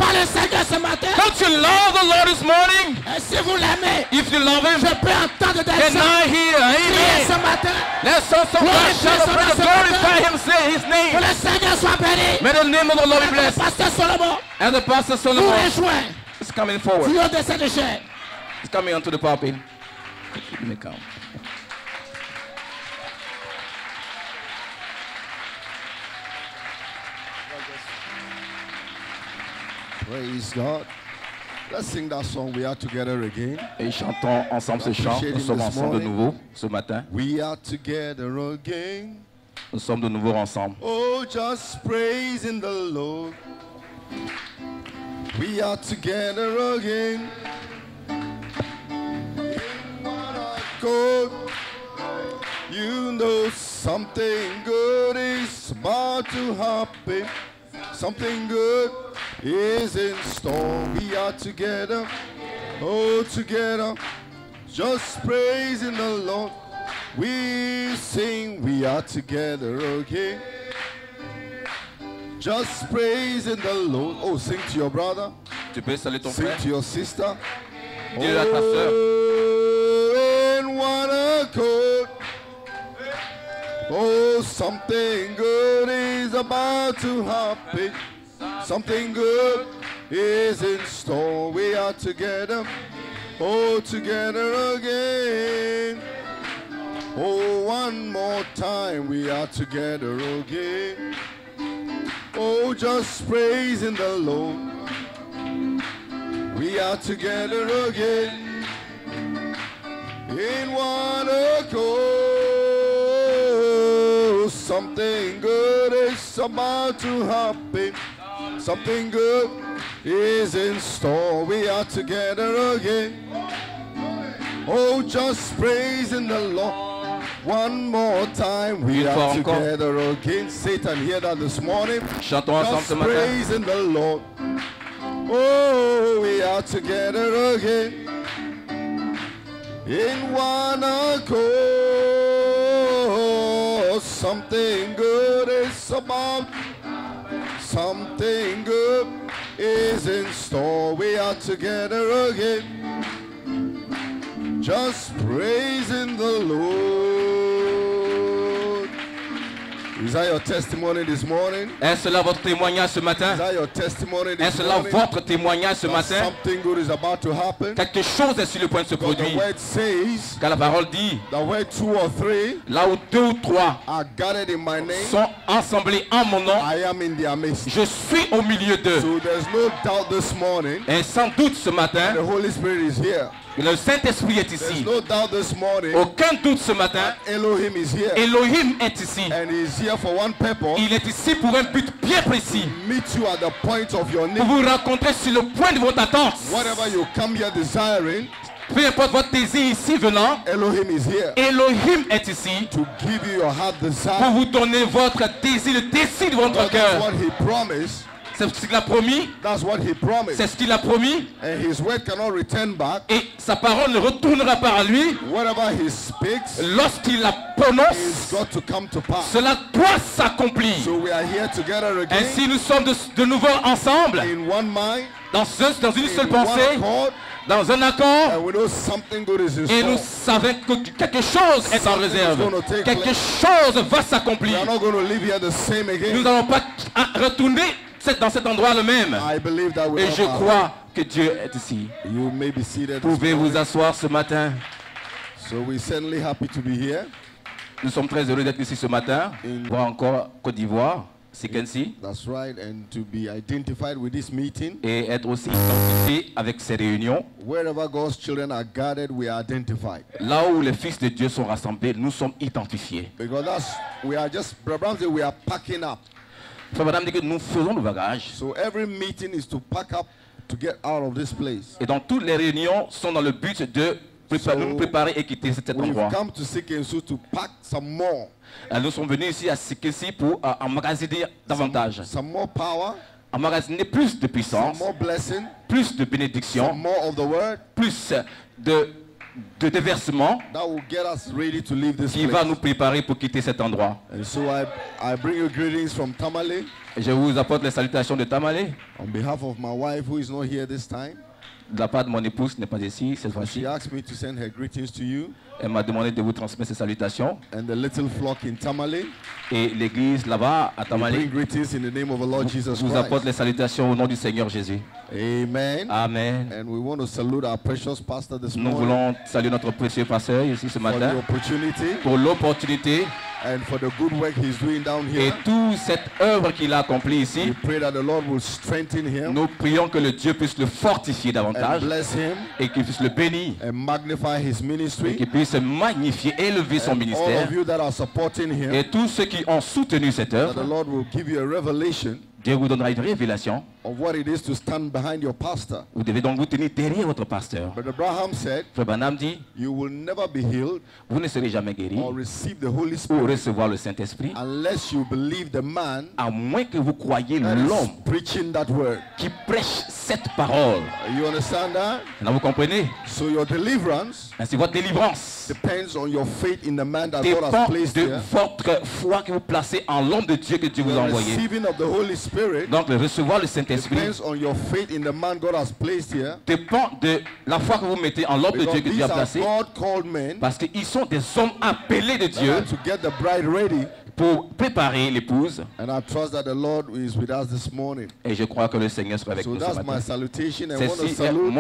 pas le Seigneur ce matin? Don't you love the Lord this morning? Et si vous l'aimez, If you love Him, je peux entendre des and gens I hear, crier ce amen. matin. Let's also glorify Him, say His Que name. le Seigneur soit béni. May the name of the Lord be blessed. Pasteur Solomon, And the pastor nous Solomon rejoint. is coming forward. Dieu de cette chair. He's coming onto the pulpit. You may come. Praise God. Let's sing that song. We are together again. Et chantons ensemble ce chant. Nous sommes ensemble de nouveau ce matin. We are together again. Nous sommes de nouveau ensemble. Oh, just praising the Lord. We are together again. In one accord. You know something good is about to happen. Something good is in store. We are together, oh together, just praising the Lord. We sing, we are together again. Just praising the Lord. Oh, sing to your brother. Tu peux saluer ton Sing frère. to your sister. Dis-le à ta sœur. Oh, in one accord. Oh, something good is about to happen. Something good is in store. We are together. Oh, together again. Oh, one more time. We are together again. Oh, just praising the Lord. We are together again. In one accord. Something good is about to happen. Something good is in store. We are together again. Oh, just praising the Lord. One more time. We are together again. Satan, hear that this morning. Chantons ensemble ce Just matin. praising the Lord. Oh, we are together again. In one accord. Something good is about. Something good is in store. We are together again. Just praising the Lord. Is that your testimony this morning? Est-ce là votre témoignage ce Is matin? that your testimony this Est-ce là morning? votre témoignage ce That matin? something good is about to happen. Quelque chose est sur le point de se Because the produire. word says Car la parole dit, that where two or three là où 2 ou 3 are gathered in my name, sont assemblés en mon nom, I am in their midst. je suis au milieu d'eux. So there's no doubt this morning Et sans doute ce matin, the Holy Spirit is here. le Saint-Esprit est There's ici. no doubt this morning Aucun doute ce matin, Elohim is here. Elohim est ici. And he's here for one purpose. Il est ici pour un but bien précis. Meet you at the point of your Pour need. vous rencontrer sur le point de votre attente. Whatever you come here desiring, Peu importe votre désir ici venant, Elohim is here Elohim est ici to give you your heart pour desire. vous donner votre désir, le désir de votre That's cœur. what he promised. C'est ce qu'il a promis. That's what he promised. C'est ce qu'il a promis. And his word cannot return back. Et sa parole ne retournera pas à lui. Whatever he speaks, Lorsqu'il la it's prononce, got to come to pass. cela doit s'accomplir. So we are here together again Ainsi, nous sommes de nouveau ensemble, in one mind, dans une in seule one pensée, accord, dans un accord. and we know something good is in Et nous store. savons que quelque chose est en réserve. Quelque chose va We s'accomplir. are not going to live here the same again. Nous n'allons pas retourner dans cet endroit le même. I believe that we Et je crois que Dieu est ici. You may be seated. Vous pouvez vous asseoir ce matin. So we're certainly happy to be here. Nous sommes très heureux d'être ici ce matin. Voir encore Côte d'Ivoire, Sikensi, That's right, and to be identified with this meeting. et être aussi identifié avec ces réunions. Wherever God's children are gathered, we are identified. Là où les fils de Dieu sont rassemblés, nous sommes identifiés. Because we are just, Brother Brown said we are packing up. Frère Madame dit que nous faisons nos bagages. So every meeting is to pack up to get out of this place. Et donc toutes les réunions sont dans le but de nous préparer et quitter cet We've endroit. come to Sikensu to pack some more. Nous sommes venus ici à Sikensi pour emmagasiner davantage. Some more power, Emmagasiner plus de some puissance, more blessing, plus de some bénédiction, more of the word, plus de de déversement that will get us ready to leave this qui va place. nous préparer pour quitter cet endroit. And so I bring you greetings from Tamale Et je vous apporte les salutations de Tamale, on behalf of my wife who is not here this time. de la part de mon épouse qui n'est pas ici cette fois-ci. She asked me to send her greetings to you Elle m'a demandé de vous transmettre ces salutations. and the little flock in Tamale. Et l'église là-bas à We bring Tamale greetings in the name of the Lord Jesus vous apporte Christ. les salutations au nom du Seigneur Jésus. Amen. Amen. And we want to salute our precious pastor this Nous morning voulons saluer notre précieux pasteur ici ce for the matin opportunity pour l'opportunité and for the good work he's doing down et here. toute cette œuvre qu'il a accomplie We ici. pray that the Lord will strengthen him Nous prions que le Dieu puisse le fortifier and davantage bless him et qu'il puisse le bénir and magnify his et ministry. qu'il puisse magnifier, élever son And all ministère. of you that are supporting him, Et tous ceux qui ont soutenu cette that the œuvre, Lord will give you a revelation Dieu vous donnera une révélation. of what it is to stand behind your pastor. Vous devez donc vous tenir derrière votre pasteur. But Abraham said, Frère Branham dit, you will never be healed vous ne serez jamais guéri or receive the Holy ou Spirit recevoir le Saint-Esprit, unless you believe the man à moins que vous croyiez that is l'homme preaching that word. qui prêche cette parole. You understand that? Maintenant, vous comprenez? So your deliverance Ainsi, votre délivrance depends on your faith in the man that God has dépend placed de here. votre foi que vous placez en l'homme de Dieu que Dieu vous a The envoyé. receiving of the Holy Spirit Donc, le recevoir le Saint-Esprit depends on your faith in the man God has placed here. dépend de la foi que vous mettez en l'homme de Because Dieu que these Dieu a are placé. God-called men Parce qu'ils sont des hommes appelés de that Dieu are to get the bride ready. pour préparer l'épouse. And I trust that the Lord is with us this morning. Et je crois que le Seigneur sera avec So nous ce that's my matin. salutation. And I want to Ceci est salute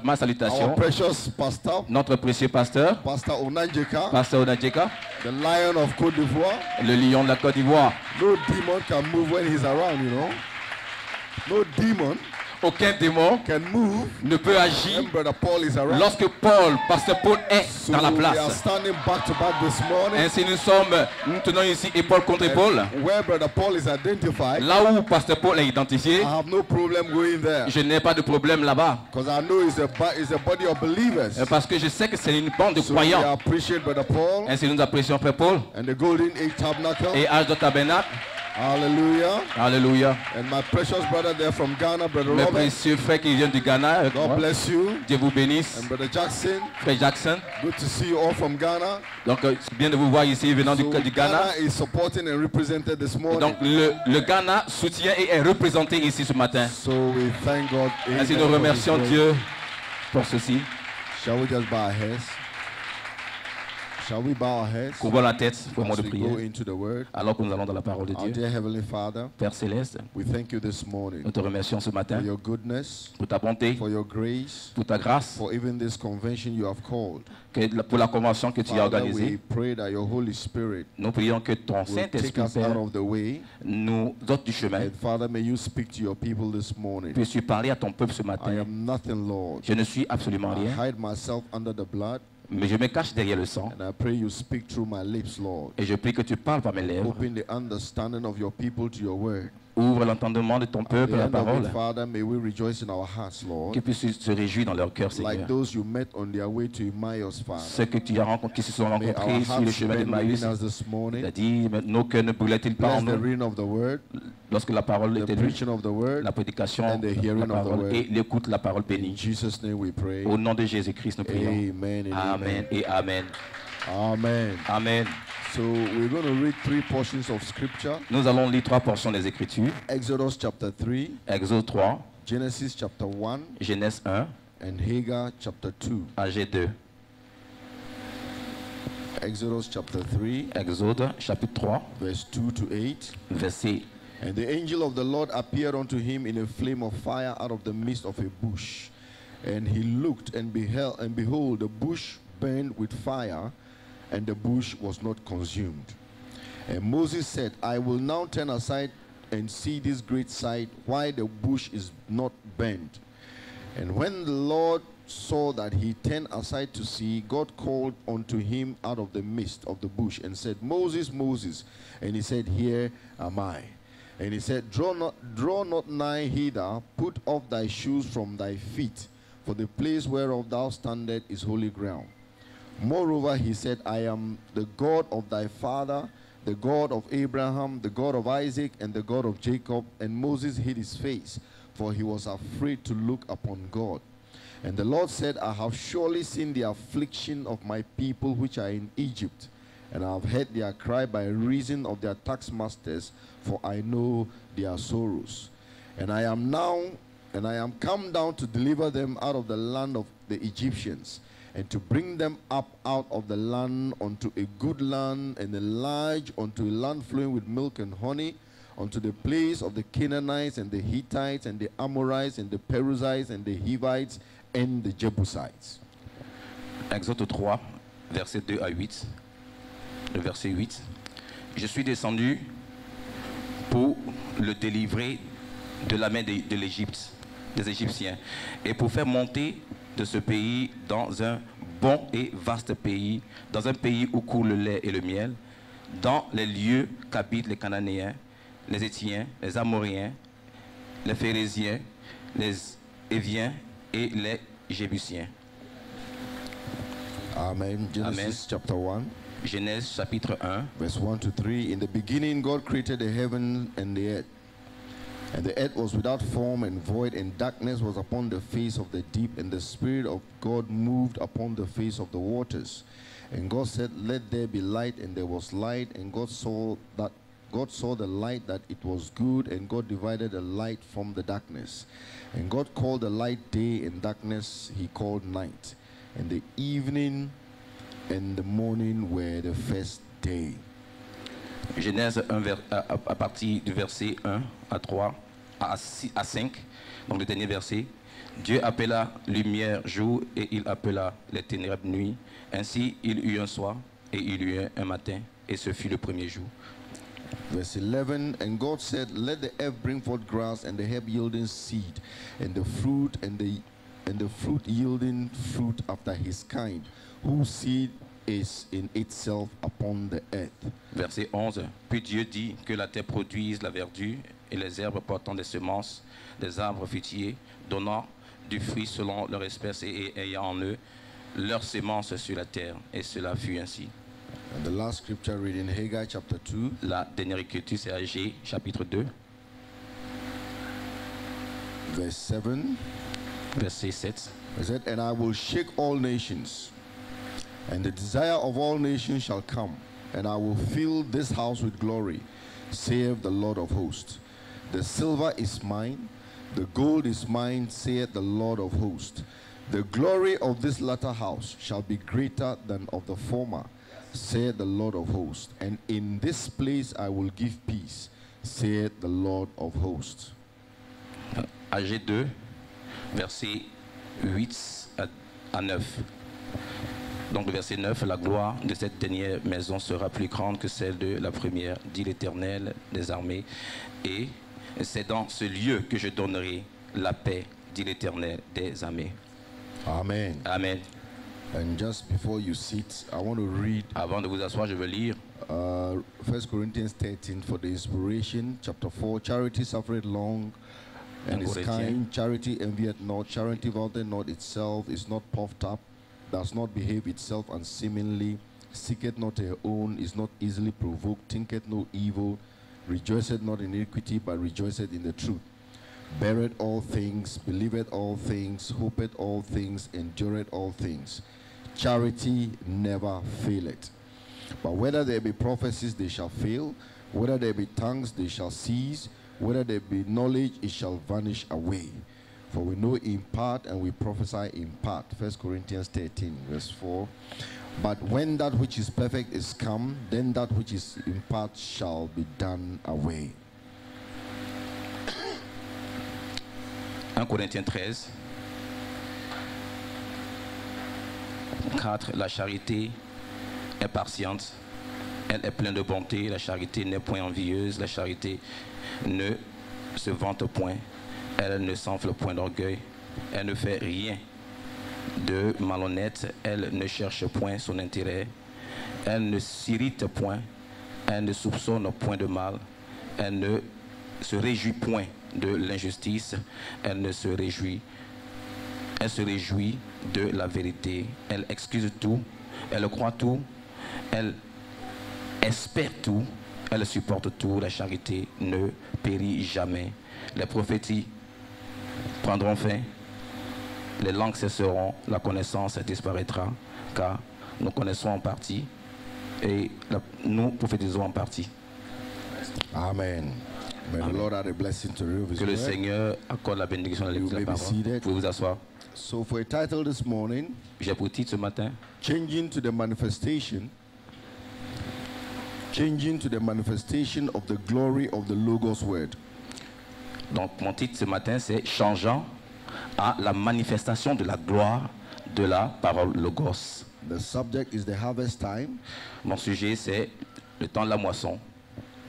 ma our salutation. precious pastor, Notre précieux pasteur, Pastor Onanjeka, Pasteur Onadjeka, the lion of Côte d'Ivoire. le lion de la Côte d'Ivoire. No demon can move when he's around, you know. No demon Aucun démon can move ne peut agir when Brother Paul is around. lorsque Pasteur Paul est So dans la we are place. standing back to back this morning. Ainsi nous tenons ici épaule contre épaule. And where Brother Paul is identified, Là où Pasteur Paul est identifié, I have no problem going there. je n'ai pas de problème là-bas. Because I know it's a body of believers. Parce que je sais que c'est une bande de So we croyants. appreciate Brother Paul Ainsi nous apprécions Frère Paul and the Golden Age Tabernacle. et Âge de Tabernacle. Hallelujah. Alléluia. And my precious brother there from Ghana, Brother Mes Robert. précieux frères qui viennent du Ghana, avec God moi. bless you. Dieu vous bénisse. And Brother Jackson, Frère Jackson. good to see you all from Ghana. Donc c'est bien de vous voir ici venant So du Ghana. Ghana is supporting and represented this Et morning. donc le Ghana soutient et est représenté ici ce matin. So we thank God. Ainsi Amen nous for remercions this Dieu pour ceci. word. Shall we just bow our heads? Shall we bow our heads Couvrons la tête pour moi as de we prière. go into the word? Alors que nous allons dans la parole de Our Dieu. dear Heavenly Father, Père Céleste, we thank you this morning nous te remercions ce for matin your goodness, pour ta bonté, for your grace, pour ta grâce, for even this convention you have called. pour la convention que tu as Father, we organisée. pray that your Holy Spirit Nous prions que ton will take Saint-Esprit, us out Père, of the way. nous ôte du chemin. And Father, may you speak to your people this morning. Puisses-tu parler à ton peuple ce I matin. am nothing, Lord. Je ne suis absolument I rien, hide myself under the blood, mais je me cache derrière le sang. and I pray you speak through my lips, Lord. Et je prie que tu parles par mes lèvres. Open the understanding of your people to your word. Ouvre l'entendement de ton At peuple the à la end of parole. it, Father, may we rejoice in our hearts, Lord, Qu'ils puissent se réjouir dans leur cœur, like Seigneur. those you met on their way to Emmaus, Father. Ceux que tu as rencontrés, qui se sont May our rencontrés sur le hearts chemin de burn Maïs. within us this morning. C'est-à-dire, nos cœurs ne brûlaient-ils pas en Bless the nous reading of the word, lorsque la parole the était lue, preaching of the word. la prédication, and the hearing la of the parole word. et l'écoute de la parole In bénie. Jesus' name we pray. Au nom de Jésus-Christ, nous prions. Amen and Amen amen. et Amen. Amen. Amen. So we're going to read 3 portions of scripture. Nous allons lire 3 portions des Écritures. Exodus chapter 3, Exode 3, Genesis chapter 1, Genèse 1, and Haggai chapter 2. Agé 2. Exodus chapter 3, Exode chapitre 3, verse 2 to 8. verset. And the angel of the Lord appeared unto him in a flame of fire out of the midst of a bush. And he looked and beheld, and behold, the bush burned with fire, and the bush was not consumed. And Moses said, I will now turn aside and see this great sight, why the bush is not burnt. And when the Lord saw that he turned aside to see, God called unto him out of the midst of the bush and said, Moses, Moses. And he said, Here am I. And he said, draw not nigh hither, put off thy shoes from thy feet, for the place whereof thou standest is holy ground. Moreover, he said, I am the God of thy father, the God of Abraham, the God of Isaac, and the God of Jacob. And Moses hid his face, for he was afraid to look upon God. And the Lord said, I have surely seen the affliction of my people which are in Egypt, and I have heard their cry by reason of their taskmasters, for I know their sorrows. And I am come down to deliver them out of the land of the Egyptians, and to bring them up out of the land unto a good land, and enlarge unto a land flowing with milk and honey, unto the place of the Canaanites and the Hittites and the Amorites and the Perizzites and the Hivites and the Jebusites. Exode 3, versets 2 à 8. Le verset 8. Je suis descendu pour le délivrer de la main de l'Égypte, des Égyptiens, et pour faire monter de ce pays dans un bon et vaste pays, dans un pays où coule le lait et le miel, dans les lieux qu'habitent les Cananéens, les Héthiens, les Amoriens, les Phéréziens, les Éviens et les Jébusiens. Amen. Genesis Amen. chapter 1. Genèse chapitre 1, Verse 1 to 3. In the beginning, God created the heaven and the earth. And the earth was without form and void, and darkness was upon the face of the deep, and the Spirit of God moved upon the face of the waters. And God said, let there be light, and there was light. And God saw the light that it was good, and God divided the light from the darkness. And God called the light day, and darkness he called night. And the evening and the morning were the first day. Genèse 1 à partir du verset 1 à 3 à 5, donc le dernier verset. Dieu appela lumière jour et il appela les ténèbres nuit. Ainsi il eut un soir et il eut un matin, et ce fut le premier jour. Verse 11, and God said, let the earth bring forth grass, and the herb yielding seed, and the fruit yielding fruit after his kind, whose seed is in itself upon the earth. Verset 11. Puis Dieu dit que la terre produise la verdure et les herbes portant des semences, des arbres fruitiers, donnant du fruit selon leur espèce et ayant en eux leurs semences sur la terre. Et cela fut ainsi. And the last scripture reading, Haggai chapter 2. La dernière écriture, c'est Agé, chapitre 2, Verse 7. verset 7. It said, and I will shake all nations, and the desire of all nations shall come, and I will fill this house with glory, saith the Lord of hosts. The silver is mine, the gold is mine, saith the Lord of hosts. The glory of this latter house shall be greater than of the former, saith the Lord of hosts. And in this place I will give peace, saith the Lord of hosts. Agé 2, verset 8 à 9. Donc le verset 9, la gloire de cette dernière maison sera plus grande que celle de la première, dit l'Éternel des armées. Et c'est dans ce lieu que je donnerai la paix, dit l'Éternel des armées. Amen. Amen. And just before you sit, I want to read Avant de vous asseoir, je veux lire 1 Corinthians 13 for the inspiration. Chapter 4, charity suffereth long and is kind. Charity envieth not. Charity vaunteth not itself, is not puffed up, does not behave itself unseemly, seeketh not her own, is not easily provoked, thinketh no evil, rejoiceth not in iniquity, but rejoiceth in the truth. Beareth all things, believeth all things, hopeth all things, endureth all things. Charity never faileth. But whether there be prophecies, they shall fail. Whether there be tongues, they shall cease. Whether there be knowledge, it shall vanish away. For we know in part and we prophesy in part. 1 Corinthians 13, verse 4. But when that which is perfect is come, then that which is in part shall be done away. 1 Corinthiens 13, 4. La charité est patiente, elle est pleine de bonté, la charité n'est point envieuse, la charité ne se vante point, elle ne s'enfle point d'orgueil, elle ne fait rien de malhonnête, elle ne cherche point son intérêt, elle ne s'irrite point, elle ne soupçonne point de mal, elle ne se réjouit point de l'injustice, elle se réjouit de la vérité, elle excuse tout, elle croit tout, elle espère tout, elle supporte tout, la charité ne périt jamais. Les prophéties prendront fin, les langues cesseront, la connaissance disparaîtra, car nous connaissons en partie et nous prophétisons en partie. Amen. May the Lord add a blessing to you. Que le Seigneur accorde la bénédiction de la parole. Vous pouvez vous asseoir. So for a title this morning, j'ai pour titre ce matin, changing to the manifestation of the glory of the Logos word. Donc mon titre ce matin c'est changeant à la manifestation de la gloire de la parole Logos. The subject is the harvest time. Mon sujet c'est le temps de la moisson.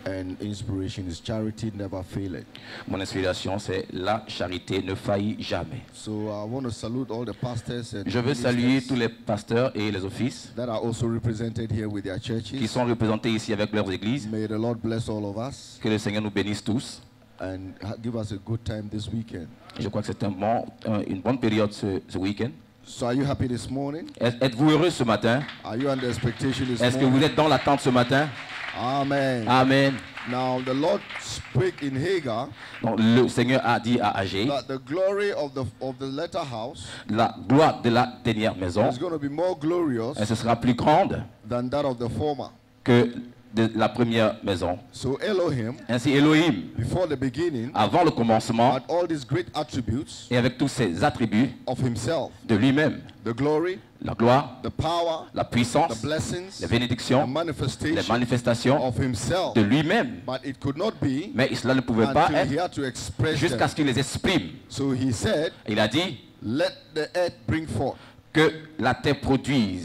And inspiration is charity never faileth. Mon inspiration c'est la charité ne faillit jamais. So I want to salute all the pastors and je veux saluer tous les pasteurs et les offices that are also represented here with their churches. Qui sont représentés ici avec leurs églises. May the Lord bless all of us. Que le Seigneur nous bénisse tous. And give us a good time this weekend. Je crois que c'est une bonne période ce week-end. So are you happy this morning? Êtes-vous heureux ce matin? Are you under expectation this morning? Est-ce que vous êtes dans l'attente ce matin? Amen. Amen. Now the Lord spake in Hagar. Donc le Seigneur a dit à Agé. That the glory of the latter house. La gloire de la dernière maison. Is going to be more glorious. Elle sera plus grande. Than that of the former. Que de la première maison. So Elohim, ainsi Elohim, before the beginning, avant le commencement, had all these great attributes et avec tous ses attributs of himself, de lui-même, the glory, la gloire, the power, la puissance, the blessings, les bénédictions, les manifestations of himself, de lui-même. But it could not be, mais cela ne pouvait pas être jusqu'à ce qu'il les exprime. So he said, il a dit, let the earth bring forth. Que la terre produise.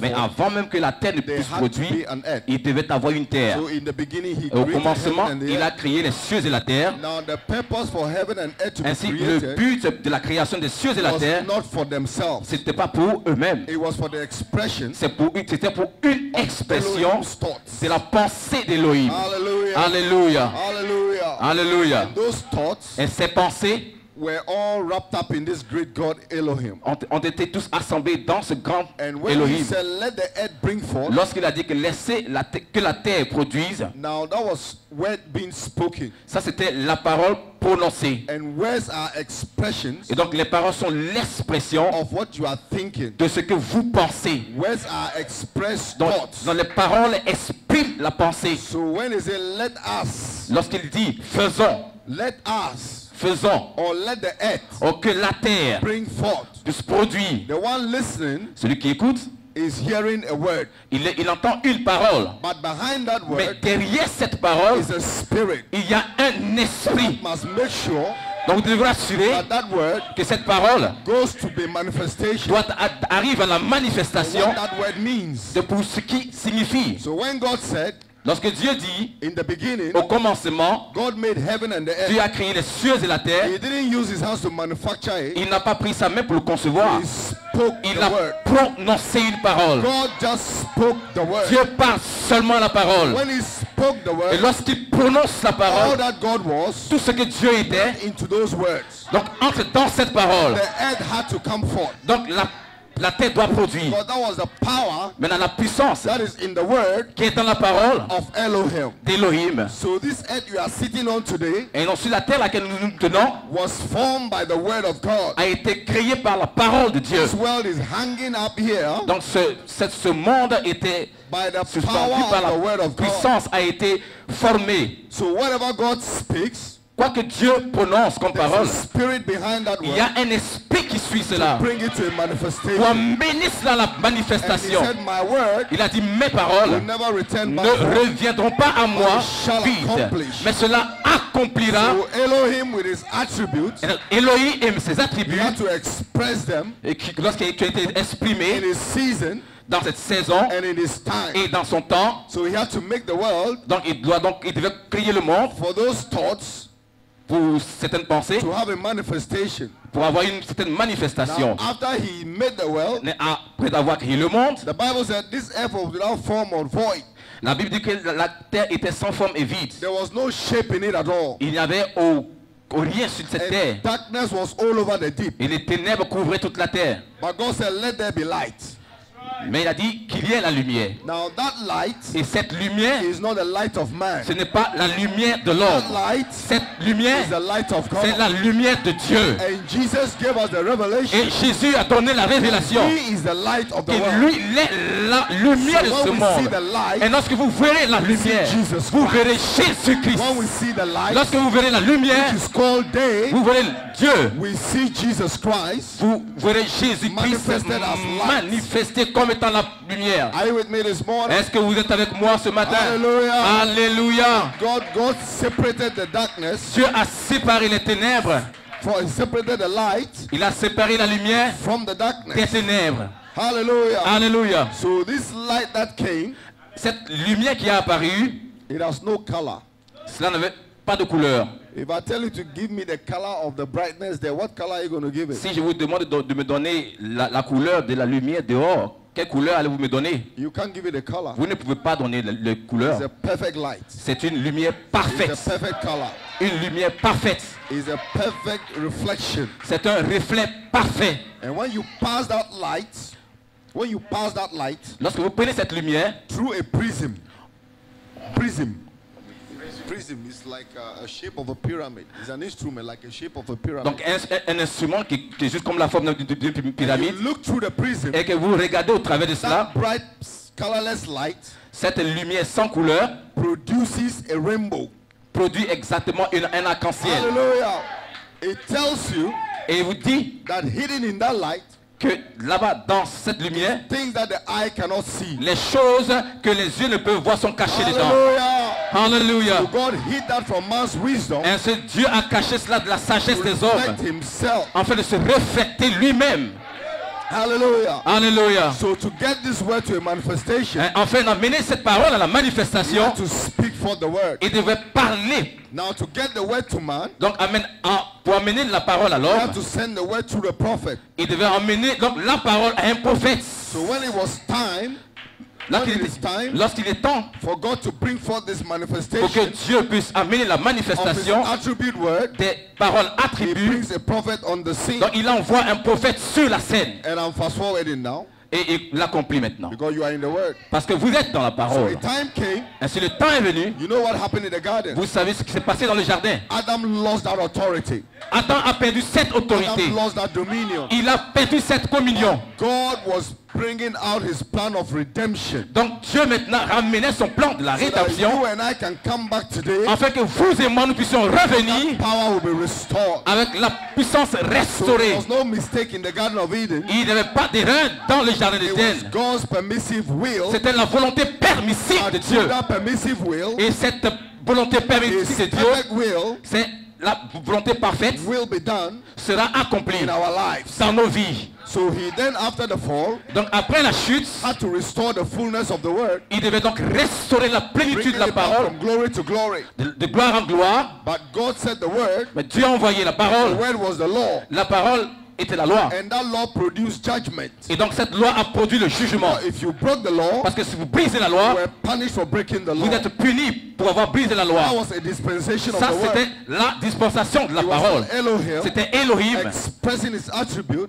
Mais avant même que la terre ne puisse produire, il devait avoir une terre. Et au commencement, il a créé les cieux et la terre. Ainsi, le but de la création des cieux et la terre, ce n'était pas pour eux-mêmes. C'était pour une expression de la pensée d'Elohim. Alléluia. Alléluia. Et ces pensées were all wrapped up in this great God Elohim. Ont été tous assemblés dans ce grand Elohim. Elohim. Said, let the earth bring forth, lorsqu'il a dit que laissez que la terre produise, now that was word being spoken. Ça c'était la parole prononcée. And words are expressions. Et donc les paroles sont l'expression of what you are thinking. De ce que vous pensez. Words are expressed thoughts. Donc les paroles expriment la pensée. So when he said let us, lorsqu'il dit faisons, let us, faisons, or let the earth, que la terre bring forth, se produit. The one listening, celui qui écoute, is hearing a word. Il entend une parole. But behind that word, mais derrière cette parole, is a spirit. Il y a un esprit. That must make sure donc vous devrez assurer que cette parole arrive à la manifestation de pour ce qui signifie. So when God said, lorsque Dieu dit, in the beginning, au commencement, God made heaven and the earth. Dieu a créé les cieux et la terre. He didn't use his hands to manufacture it. Il n'a pas pris sa main pour le concevoir. Il a prononcé une parole. God just spoke the word. Dieu parle seulement la parole. When he spoke the word, et lorsqu'il prononce la parole, all that God was, tout ce que Dieu était, into those words. Donc entre dans cette parole. The earth had to come forth. Donc la terre doit produire. That was the power, maintenant la puissance that is in the word qui est dans la parole of Elohim. d'Elohim. So this earth you are sitting on today, et non sur la terre laquelle nous nous tenons, was formed by the word of God. A été créé par la parole de Dieu. This world is hanging up here. Donc ce monde était by the suspendu power par la of the word of puissance God. A été formé. So whatever God speaks, quoi que Dieu prononce comme parole, il y a un esprit qui suit cela pour amener cela à la manifestation. Il a dit mes paroles ne reviendront pas à moi vides, mais cela accomplira. Elohim aime ses attributs et lorsqu'il a été exprimé dans cette saison et dans son temps, donc il devait créer le monde pour certaines pensées, pour avoir une certaine manifestation. Now, after he made the world, après avoir créé le monde, the Bible said this earth was without form or void. La Bible dit que la terre était sans forme et vide. There was no shape in it at all. Il n'y avait rien sur cette terre. Darkness was all over the deep. Et les ténèbres couvraient toute la terre. But God said, let there be light. Mais il a dit qu'il il y ait la lumière. Now that light Et cette lumière, is not the light of man. ce n'est pas la lumière de That l'homme. light Cette lumière, is the light of c'est God. la lumière de Dieu. And Jesus gave us the revelation. Et Jésus a donné la révélation. He is the light of the Et world. lui, il est la lumière de So ce when we see monde. the light, Et lorsque vous verrez la lumière, Jesus vous Christ. verrez Jésus-Christ. when we see the light, Lorsque vous verrez la lumière, which is called day, vous verrez Dieu. we see Jesus Christ. Vous verrez Jésus-Christ Manifested as light. manifesté comme étant la lumière. Are you with me this morning? Est-ce que vous êtes avec moi ce matin? Hallelujah. Alléluia. God separated the darkness, Dieu a séparé les ténèbres. for he separated the light Il a séparé la lumière from the des darkness. ténèbres. Hallelujah. Alléluia. So this light that came, Cette lumière qui est apparue, it has no color. cela n'avait pas de couleur. If I tell you to give me the color of the brightness there, what color are you going to give it? Si je vous demande de me donner la couleur de la lumière dehors, quelle couleur allez-vous me donner? You can't give it a color. Vous ne pouvez pas donner la couleur. It's a perfect light. C'est une lumière It's parfaite. a perfect color. Une lumière parfaite. It's a perfect reflection. C'est un reflet parfait. And when you pass that light, Lorsque vous prenez cette lumière, through a prism is like a shape of a pyramid. It's an instrument like a shape of a pyramid. donc un instrument qui est juste comme la forme d'une pyramide, You look through the prism, et que vous regardez au travers de cela, that bright colorless light cette lumière sans couleur produces a rainbow. produit exactement un arc-en-ciel. Hallelujah. It tells you Et il vous dit that hidden in that light, que là-bas, dans cette lumière, things that the eye cannot see. les choses que les yeux ne peuvent voir sont cachées dedans. Hallelujah. Alléluia. So God hid that from man's wisdom, Ainsi, Dieu a caché cela de la sagesse des reflect hommes, himself. afin de se refléter lui-même. Hallelujah. Alléluia. So to get this word to a manifestation, Afin d'amener cette parole à la you manifestation, have to speak for the word. il devait parler. Now to get the word to man, Donc, pour amener la parole à you l'homme, have to send the word to the prophet. il devait emmener donc, la parole à un prophète. So when it was time, Lorsqu'il est temps for God to bring forth this pour que manifestation Dieu puisse amener la of his manifestation attribute word, des paroles he attributs, brings a prophet on the scene. donc il envoie un prophète sur la scène. And I'm fast forwarding now Et il l'accomplit maintenant. because you are in the word. Parce que vous êtes dans la So parole. a time came, Ainsi le temps est venu. you know what happened in the garden? Vous savez ce qui s'est passé dans le jardin. Adam lost that authority. Adam a perdu cette autorité. Adam lost that dominion. Il a perdu cette communion. God was bringing out his plan of redemption. Donc Dieu maintenant ramenait son plan de la So that rédemption you and I can come back today, afin que vous et moi nous puissions revenir power will be restored. avec la puissance So there restaurée. was no mistake in the Garden of Eden. Il n'y avait pas d'erreur dans le jardin It was d'Éden. God's permissive will. C'était la volonté permissive And de through Dieu. that permissive will, Et cette volonté his permissive de Dieu, perfect will c'est la volonté parfaite, will be done sera accomplie in our lives. dans nos vies. So he then, after the fall, Donc après la chute, had to restore the fullness of the word, il devait donc restaurer la plénitude bringing de la it back parole, from glory to glory. de gloire en gloire. But God said the word. Mais Dieu a envoyé la The parole. word was the law, La parole était la loi. and that law produced judgment. Et donc cette loi a produit le jugement. Now, if you broke the law, Parce que si vous brisez la you loi, were punished for breaking the law. vous êtes puni pour avoir brisé la loi. That was a dispensation of Ça, the word. c'était la dispensation de la It was parole. Elohim C'était Elohim expressing his attribute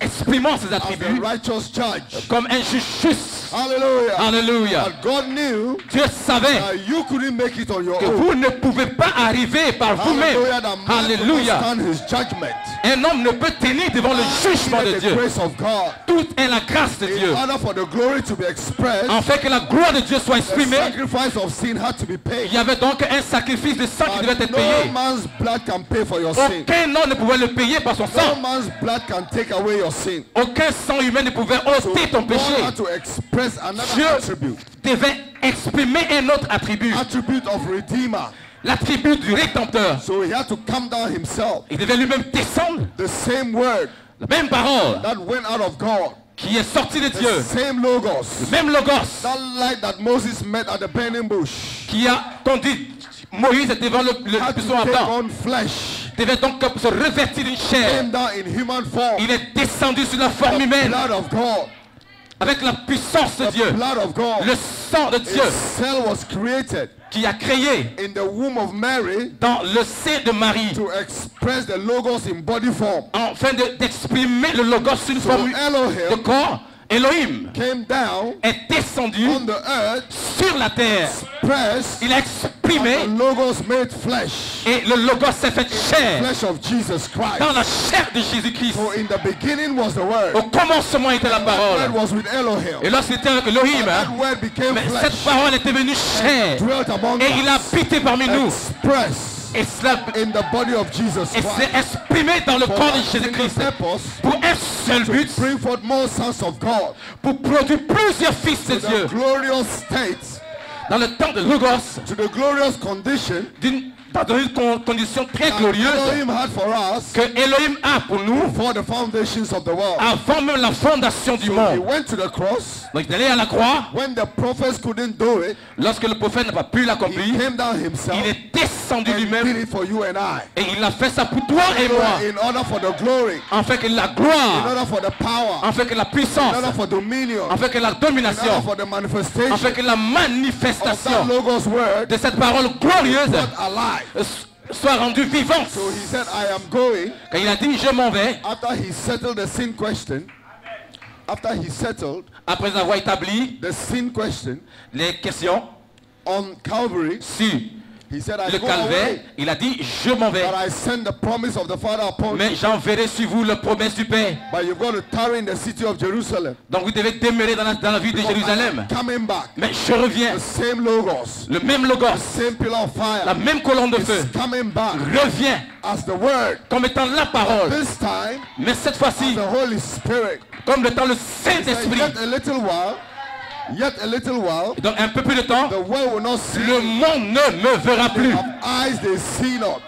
exprimant ses as the attributs righteous judge. comme un juge juste. Hallelujah. Alléluia. But God knew Dieu savait that you couldn't make it on your que own. vous ne pouvez pas arriver par vous-même. Hallelujah. That man could not Alléluia. stand his judgment. Un homme ne peut tenir devant le jugement de Needed the Dieu. grace of God. Tout est la grâce de Dieu. In order for the glory to be expressed, Afin que la gloire de Dieu soit the exprimée, sacrifice of sin had to be paid. il y avait donc un sacrifice de sang qui devait But être no payé. man's blood can pay for your sin. Aucun homme ne pouvait le payer par son No sang. man's blood can take away your sin. Aucun sang humain ne pouvait So ôter ton God péché. had to express another Dieu attribute. devait exprimer un autre attribut. Attribute of Redeemer. L'attribut du Rédempteur. So he had to come down himself. Il devait lui-même descendre. The same word La même parole that went out of God. qui est sortie de The Dieu. same logos. Même Logos That light that Moses met at the burning bush. qui a conduit Moïse devant le Had to buisson take ardent. on flesh. Devait donc se revêtir d'une chair. Came down in human form. Il est descendu sur la forme The humaine blood of God. avec la puissance de The Dieu. blood of God. Le sang de Dieu A cell was created qui a créé in the womb of Mary dans le sein de Marie to express the logos in body form. afin d'exprimer le Logos sur une So forme de Elohim corps. Elohim came down est descendu on the earth, sur la terre. expressed Il a exprimé the Logos made flesh, et le Logos s'est fait chair flesh of Jesus Christ. dans la chair de Jésus-Christ. For in the beginning was the Word. Au commencement était la That Word parole. was with Elohim. Et lorsqu'il était avec Elohim, That Word became mais flesh. cette parole était venue chair. Dwelt among Et il a us. habité parmi nous. Expressed Et cela in the body of Jesus et Christ. s'est exprimé dans le For corps de that single Jésus-Christ. purpose, Pour un seul but, to bring forth more sons of God pour produire plusieurs fils de to Dieu. the glorious state, Dans le temps de Logos, to the glorious condition dans une condition très that glorieuse Elohim had for us que Elohim a pour nous before the foundations of the world. avant même la fondation du He monde. went to the cross. Donc il est allé à la croix. When the prophets couldn't do it, Lorsque le prophète n'a pas pu he l'accomplir, came down himself il est descendu and did lui-même it for you and I. et il a fait ça pour toi et moi. In order for the glory, En fait que la in gloire, order for the power, en fait que la puissance, in order for dominion, en fait que la in order domination, for the en manifestation fait que la of manifestation that Logos word de cette parole glorieuse brought alive. soit rendue vivante. So he said, I am going. Quand il a dit je m'en vais, After he settled the sin question, after he settled après avoir établi the sin question les questions on Calvary, sur he said, I le go calvaire, away, il a dit je m'en vais. but I send the promise of the Father upon Mais you. j'enverrai sur vous la promesse du Père. But you've got to tarry in the city of Jerusalem. Donc vous devez demeurer dans la ville de Jérusalem. Coming back, Mais je reviens. the same Logos, Le même Logos, same pillar of la fire, même colonne de feu, is coming back revient as the Word. comme étant la parole. This time, Mais cette fois-ci, the Holy Spirit. comme le temps le He said, Saint-Esprit. yet a little while, Donc un peu plus de temps, the world will not see le me. monde ne me verra They plus. have eyes, they see not.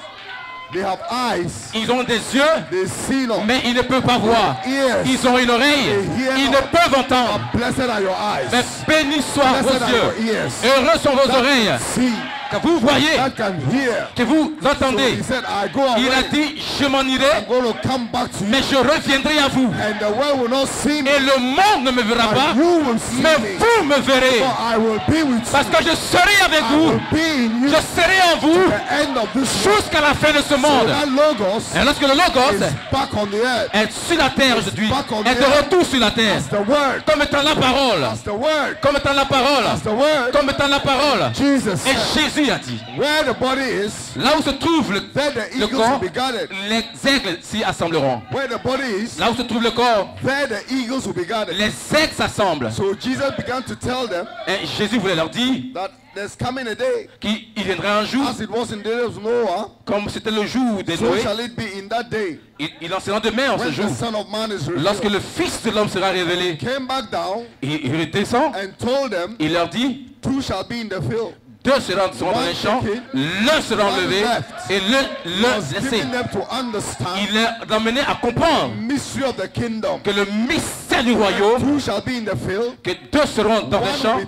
They have eyes, Ils ont des yeux, they see not. mais ils ne peuvent pas voir. Ears, Ils ont une oreille, ils ne peuvent entendre. blessed are your Mais eyes. bénis soient Blessed vos are your yeux. ears. Heureux sont vos oreilles. See, Que vous voyez, that can hear. que vous So entendez. he said, I go Il a away. dit, je m'en irai, I'm going to come back to you. mais je reviendrai à vous. And the world will not see me. Et le monde ne me verra But pas, you will see mais me. vous me verrez. For I will be with Parce you. que je serai avec I vous. will be in you. Je serai en vous The end of this world. jusqu'à la fin de ce So monde. that Logos Et lorsque le Logos is back on the earth. est sur la terre aujourd'hui, est de retour sur la terre, As the Word. comme étant la parole, As the Word. comme étant la parole, As the Word. comme étant la parole. Jesus Et said, Jésus a dit, where the body is, là où se trouve there the le eagles corps, will be gathered. les aigles s'y assembleront. Where the body is, Là où se trouve le corps, there the eagles will be gathered. les aigles s'assemblent. So Jesus began to tell them Et Jésus voulait leur dire that there's coming a day, qu'il viendrait un jour, as it was in the days of Noah, comme c'était le jour des so Noé, shall it be in that day il en sera demain en ce when jour. the Son of Man is Lorsque revealed. le Fils de l'homme sera révélé, Came back down il descend, and told them, il leur dit, two shall be in the field. deux seront dans les champs, l'un sera enlevé et He l'un was laissé. giving them to understand Il les a amené à comprendre the mystery of the kingdom. que le mystère du royaume, Two shall be in the field, que deux seront dans les champs,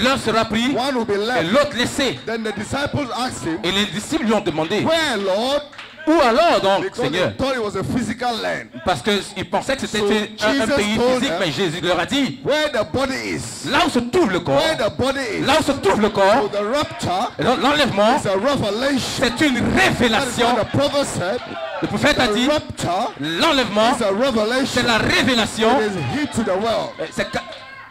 l'un sera pris one will be et left. l'autre laissé. Then the disciples asked him, Et les disciples lui ont demandé, where, Lord? où alors donc, Because Seigneur? they thought it was a physical land. Parce qu'ils pensaient que c'était So un Jesus pays told physique, them, mais Jésus leur a dit, Where the body is, là où se trouve le corps, where the body is. là où se trouve le So corps, the rapture l'enlèvement, is a revelation. c'est une That is révélation. what the prophet said. Le prophète a The dit, rapture l'enlèvement, is a revelation. c'est la révélation, It is hid to the world.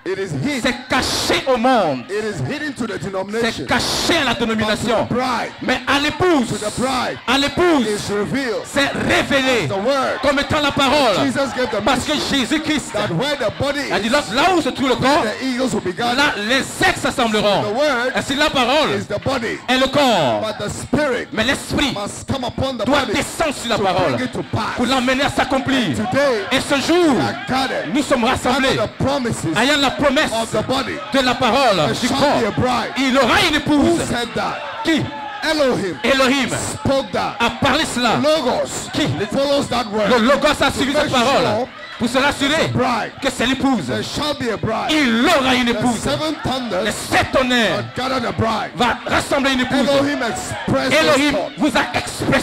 It is hid. c'est caché au monde, It is hidden to the c'est denomination. caché à la But to dénomination. the bride, Mais à l'épouse, to the bride, à l'épouse, is revealed. c'est révélé The word. comme étant la parole. Jesus gave the Parce que mystery Jésus-Christ that where the body a dit, is, là où se trouve le corps, the eagles will be gathered. là les aigles s'assembleront. The word Ainsi la parole is the body. est le corps. But the spirit Mais l'esprit must come upon the doit body descendre sur la to parole bring it to pass. pour l'emmener à s'accomplir. Today, Et ce jour, we are gathered nous sommes rassemblés under the promises ayant la promesse of the body. de la parole There du shall corps. be a bride. Il aura une Who épouse. said that? Qui? Elohim Elohim spoke that. a parlé cela. Logos Qui? follows that Le word. Logos a suivi cette parole pour se rassurer Bride. que c'est l'épouse. There shall be a bride. Il aura une The épouse. seven Les thunders 7 tonnerres gather the bride. va rassembler une épouse. Elohim expressed his Elohim thought. vous a exprimé.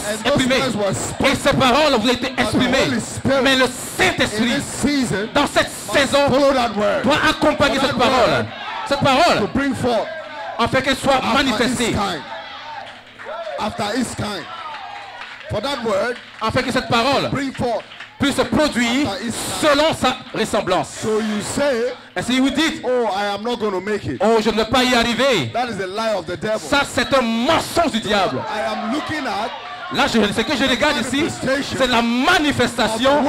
And those words were spoken. Et ces paroles vous ont été exprimées. Holy Spirit, Mais le In Saint-Esprit, this season, dans cette saison, follow that word doit accompagner For cette that parole. word Cette to parole, bring forth afin qu'elle soit after its manifestée. kind. After its kind. For that word, Afin que cette parole bring forth puisse produire selon sa ressemblance. So you say, Ainsi vous dites, oh, I am not going to make it. oh, je ne vais pas y arriver. That is a lie of the devil. Ça, c'est un mensonge du diable. I am looking at Là, ce que je regarde ici, c'est la manifestation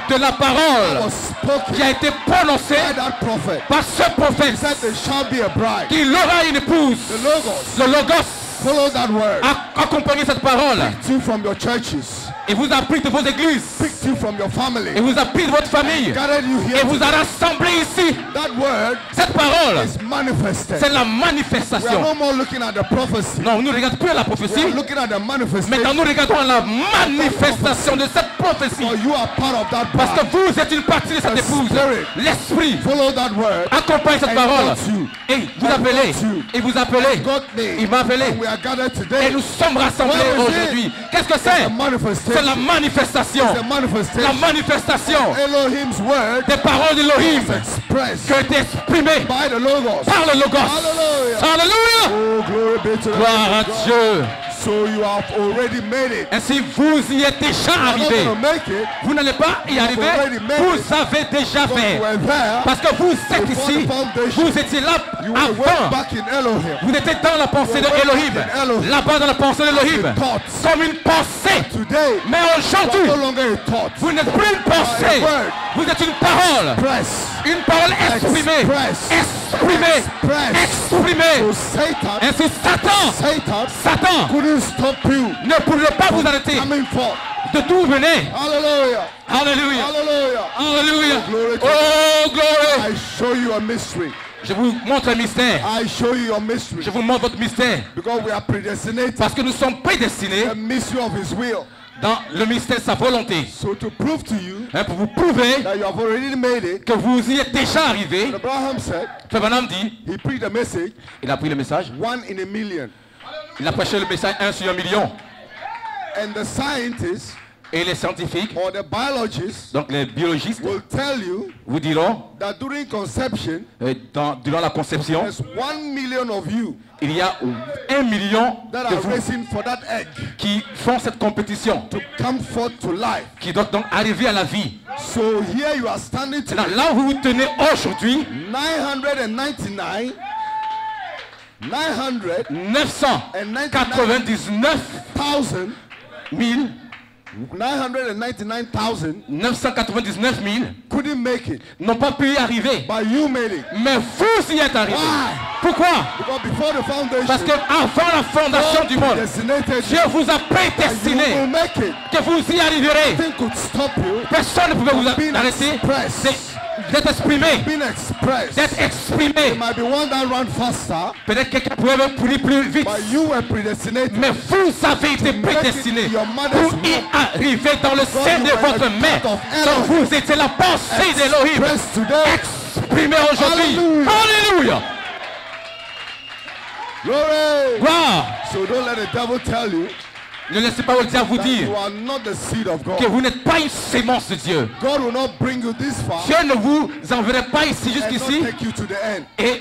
de la what parole was spoken qui a été prononcée by that prophet. par ce prophète. He said there shall be a bride. Qu'il aura une épouse. The logos. Le logos Follow that word. a accompagné cette parole. Picked you from your churches. Il vous a pris de vos églises. Picked you from your family. Il vous a pris de votre famille. Gathered you Et here. vous a rassemblé ici. That word Cette parole, is manifested. c'est la We are manifestation. no more looking at the prophecy. Non, nous ne regardons plus à la We prophétie. are looking at the Maintenant, manifestation. nous regardons à la manifestation de cette prophétie. For you are part of that Parce que bride. vous êtes une partie de cette épouse. L'esprit Follow that word. accompagne cette parole. Et vous appelez. Et vous appelez. God name. Il m'a appelé. And we are gathered Et today. nous sommes rassemblés aujourd'hui. Qu'est-ce que c'est? The manifestation. C'est la manifestation. The manifestation. La manifestation Elohim's word des paroles d'Elohim is expressed qui ont été exprimées by the logos. par le Logos. Hallelujah. Alléluia. Oh, glory be to the Gloire à Lord God. Dieu. So you have already made it. Ainsi, vous y êtes déjà You are not arrivé. going to make it. Vous n'allez pas y arriver. Vous avez déjà But fait. you were there. Parce que vous êtes ici. Vous étiez là You were way avant. back in Elohim. Vous étiez dans la pensée de Elohim. Là-bas dans la pensée d'Elohim. Comme une pensée. Today, Mais you are aujourd'hui, no longer a thought. vous n'êtes plus une pensée. Vous êtes une parole. Press. Une parole exprimée. Exprimée. Exprimée. So Satan, Ainsi, Satan couldn't stop you ne pourrait pas vous arrêter. coming forth. De d'où vous venez. Hallelujah. Alléluia. Hallelujah. Alléluia. Glory to Oh, gloire. I show you a mystery. Je vous montre un mystère. I show you a mystery. Je vous montre votre mystère. Because we are predestinated. Parce que nous sommes prédestinés The mystery of His will. dans le mystère de sa volonté. So to prove to you Pour vous prouver that you have already made it, que vous y êtes déjà arrivé. Abraham said, Frère Branham dit, he preached a message, il a pris le message. 1 in a million. Il a prêché le message 1 sur 1 million. And the scientists Et les scientifiques, or the biologists donc les biologistes, will tell you vous diront, that during conception, durant la conception, there's 1 million of you il y a 1 million that de are vous racing for that egg qui font cette compétition, to come forth to life. qui doivent donc arriver à la vie. So here you are standing Là, today, là où vous vous tenez aujourd'hui, 999 999 000, 999 000 couldn't make it, n'ont pas pu y arriver. but you made it. Mais vous y êtes arrivés. Why? Pourquoi? Because before the foundation, Parce que avant la fondation du monde, designated Dieu vous a you will prédestiné make it. que vous y arriverez. Nothing could stop you Personne ne pouvait vous being arrêter expressed. d'être exprimé. Being expressed. D'être There exprimé. might be one that ran faster, Peut-être quelqu'un pouvait même plus vite. but you were predestinated. Mais vous avez été prédestiné pour y arriver dans le sein de votre mère. Donc vous étiez la pensée d'Elohim. Expressed today. Exprimé aujourd'hui. Alléluia. Glory. Gloire. So don't let the devil tell you Ne laissez pas le diable vous that dire you are not the seed of God. que vous n'êtes pas une sémence de Dieu. God will not bring you this far Dieu ne vous enverrait pas ici and jusqu'ici not take you to the end. et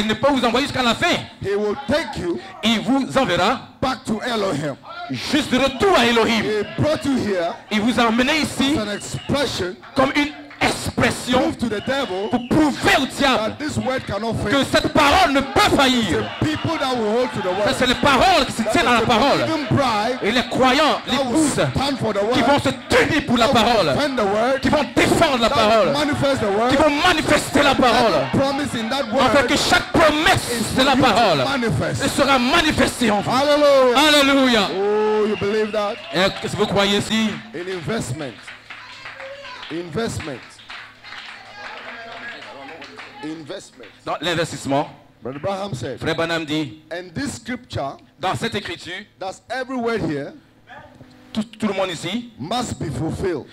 ne pas vous envoyer jusqu'à la fin. He will take you Il vous enverra back to Elohim. juste de retour à Elohim. He brought you here Il vous a emmené ici as an expression comme une expression prove to the devil pour prouver au diable that this word cannot que fail. cette parole ne peut faillir. People that will hold to the Ça, word, c'est les paroles qui se tiennent à la parole. even bride Et les croyants, les that will épouses, stand for the qui word, vont se tenir pour la that will parole, defend the word, qui vont défendre la that parole, will manifest the word, qui vont manifester la parole, every promise in that afin word que chaque promesse de la you parole manifest. sera manifestée en vous. Hallelujah. Alléluia. Oh, you believe that? Qu'est-ce que vous croyez ici? In investment. Investment. Investment. Dans l'investissement, Brother Abraham said, Frère Branham dit, and this scripture, dans cette écriture, that's every word here, tout le monde ici, must be fulfilled.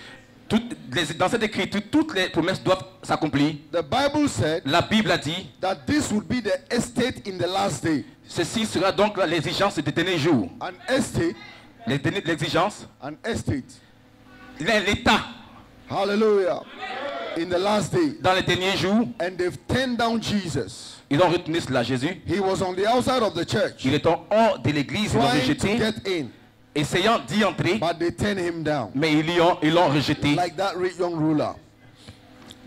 dans cette écriture, toutes les promesses doivent s'accomplir. The Bible said La Bible a dit, that this would be the estate in the last day. ceci sera donc l'exigence des derniers jours. An estate, L'exigence, an estate. l'état Hallelujah. In the last day. dans les derniers jours, And they've turned down Jesus. ils ont retenu cela, Jésus. He was on the outside of the church, Il est en hors de l'église, ils l'ont trying to rejeté. get in. essayant d'y entrer, but they turned him down. mais ils l'ont rejeté. Like that rich young ruler.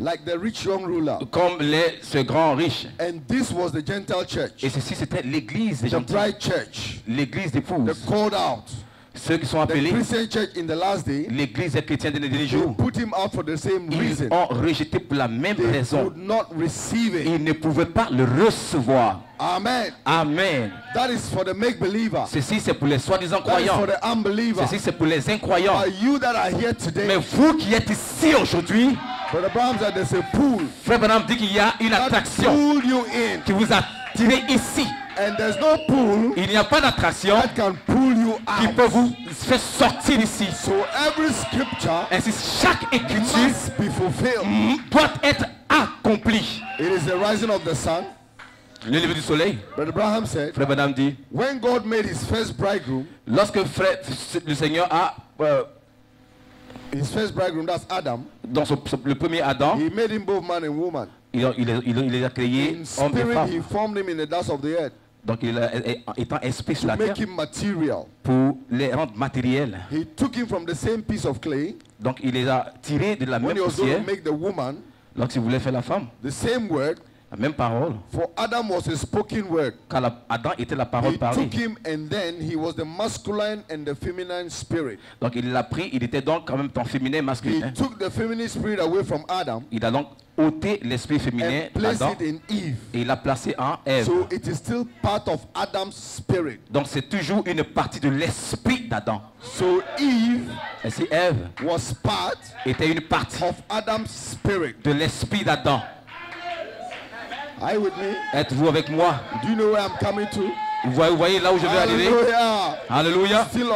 Like the rich young ruler. Comme ce grand riche. And this was the Gentile church. Et ceci, c'était l'église des The gentils. bride church. L'église The d'épouse. called out. Ceux qui sont The appelés Christian church in the last day. l'église des chrétiens des derniers They jours. put him out for the same reason. Ils ont rejeté pour la même They raison. could not receive it. Ils ne pouvaient pas le recevoir. Amen. Amen. That is for the make believer. Ceci, c'est pour les soi-disant That is croyants. for the unbeliever. Ceci, c'est pour les incroyants. But you that are here today, Mais vous qui êtes ici aujourd'hui, Brother Branham said there's a pool Frère Branham dit qu'il y a une that attraction pull you in. qui vous a tiré ici. And there's no pool Il n'y a pas d'attraction that can pull you qui out. peut vous faire sortir d'ici. So every scripture Ainsi, chaque écriture must be fulfilled. doit être accomplie. It is the rising of the sun. Le lever du soleil, Brother Branham said, Frère Branham dit, when God made his first bridegroom, lorsque le Seigneur a, his first bridegroom, that's Adam, dans le premier Adam, he made him both man and woman. il les a créés In hommes et spirit, femmes. he formed him in the dust of the earth Donc, étant esprit sur to la terre, make him material. pour les rendre matériels. He took him from the same piece of clay Donc, il les a tirés de la when même he was going poussière. to make the woman, Lorsqu'il voulait faire la femme, the same word. la même parole. For Adam was a spoken word. Car Adam était la parole He parlée. took him and then he was the masculine and the feminine spirit. Donc, il l'a pris, il était donc en même temps féminin et He masculin. took the feminine spirit away from Adam Il a donc ôté l'esprit féminin and placed d'Adam it in Eve. et il l'a placé en Ève. So it is still part of Adam's spirit. Donc, c'est toujours une partie de l'esprit d'Adam. So Eve Ainsi, Ève was part était une partie of Adam's spirit. de l'esprit d'Adam. Are you with me? Êtes-vous avec moi? Do you know where I'm coming to? Vous voyez là où je vais arriver? Hallelujah. Alléluia. Still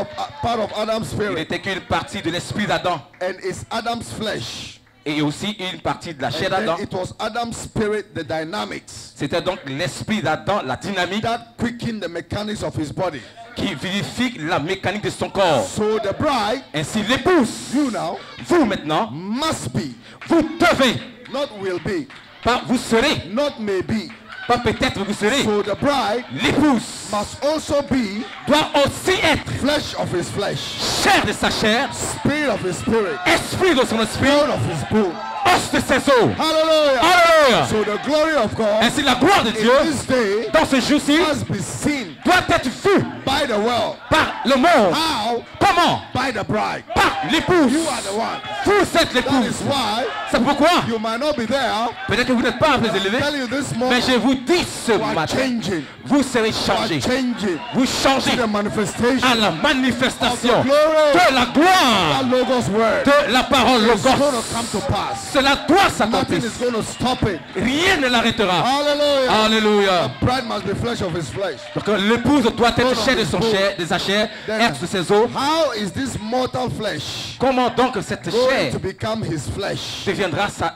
part of Adam's Il spirit. n'était qu'une partie de l'esprit d'Adam. And it's Adam's flesh. Et aussi une partie de la chair And then d'Adam. it was Adam's spirit, the dynamics, C'était donc l'esprit d'Adam, la dynamique that quickened the mechanics of his body. qui vivifie la mécanique de son corps. So the bride, Ainsi l'épouse, you now, vous maintenant, must be, vous devez, not will be, pas vous serez, not may be. pas peut-être vous serez. So the bride L'épouse must also be doit aussi être flesh of his flesh, chair de sa chair, spirit of his spirit, esprit de son esprit, bone of his bone. os de ses os. Hallelujah. Alléluia. So the glory of God Ainsi la gloire de Dieu, in this day dans ce jour-ci, must be seen doit être vue by the world. par le monde. How? Comment? By the bride. Par l'épouse. You are the one. Vous êtes That l'épouse. is why C'est pourquoi, you might not be there. peut-être que vous n'êtes pas plus élevé, Tell you this mais morning, je vous dis ce you are matin, changing. vous serez You are changés. changing Vous changez to the manifestation à la manifestation of the glory de la gloire of Logos word. de la parole It's going to Logos. come to pass. Cela doit Nothing s'accomplir. is going to stop it. Rien ne l'arrêtera. Hallelujah. Alléluia. The bride must be flesh of his flesh. Donc l'épouse doit être chair de son chair, de sa chair, Then- être de ses os. How is this mortal flesh Comment donc cette going chair to become his flesh? deviendra sa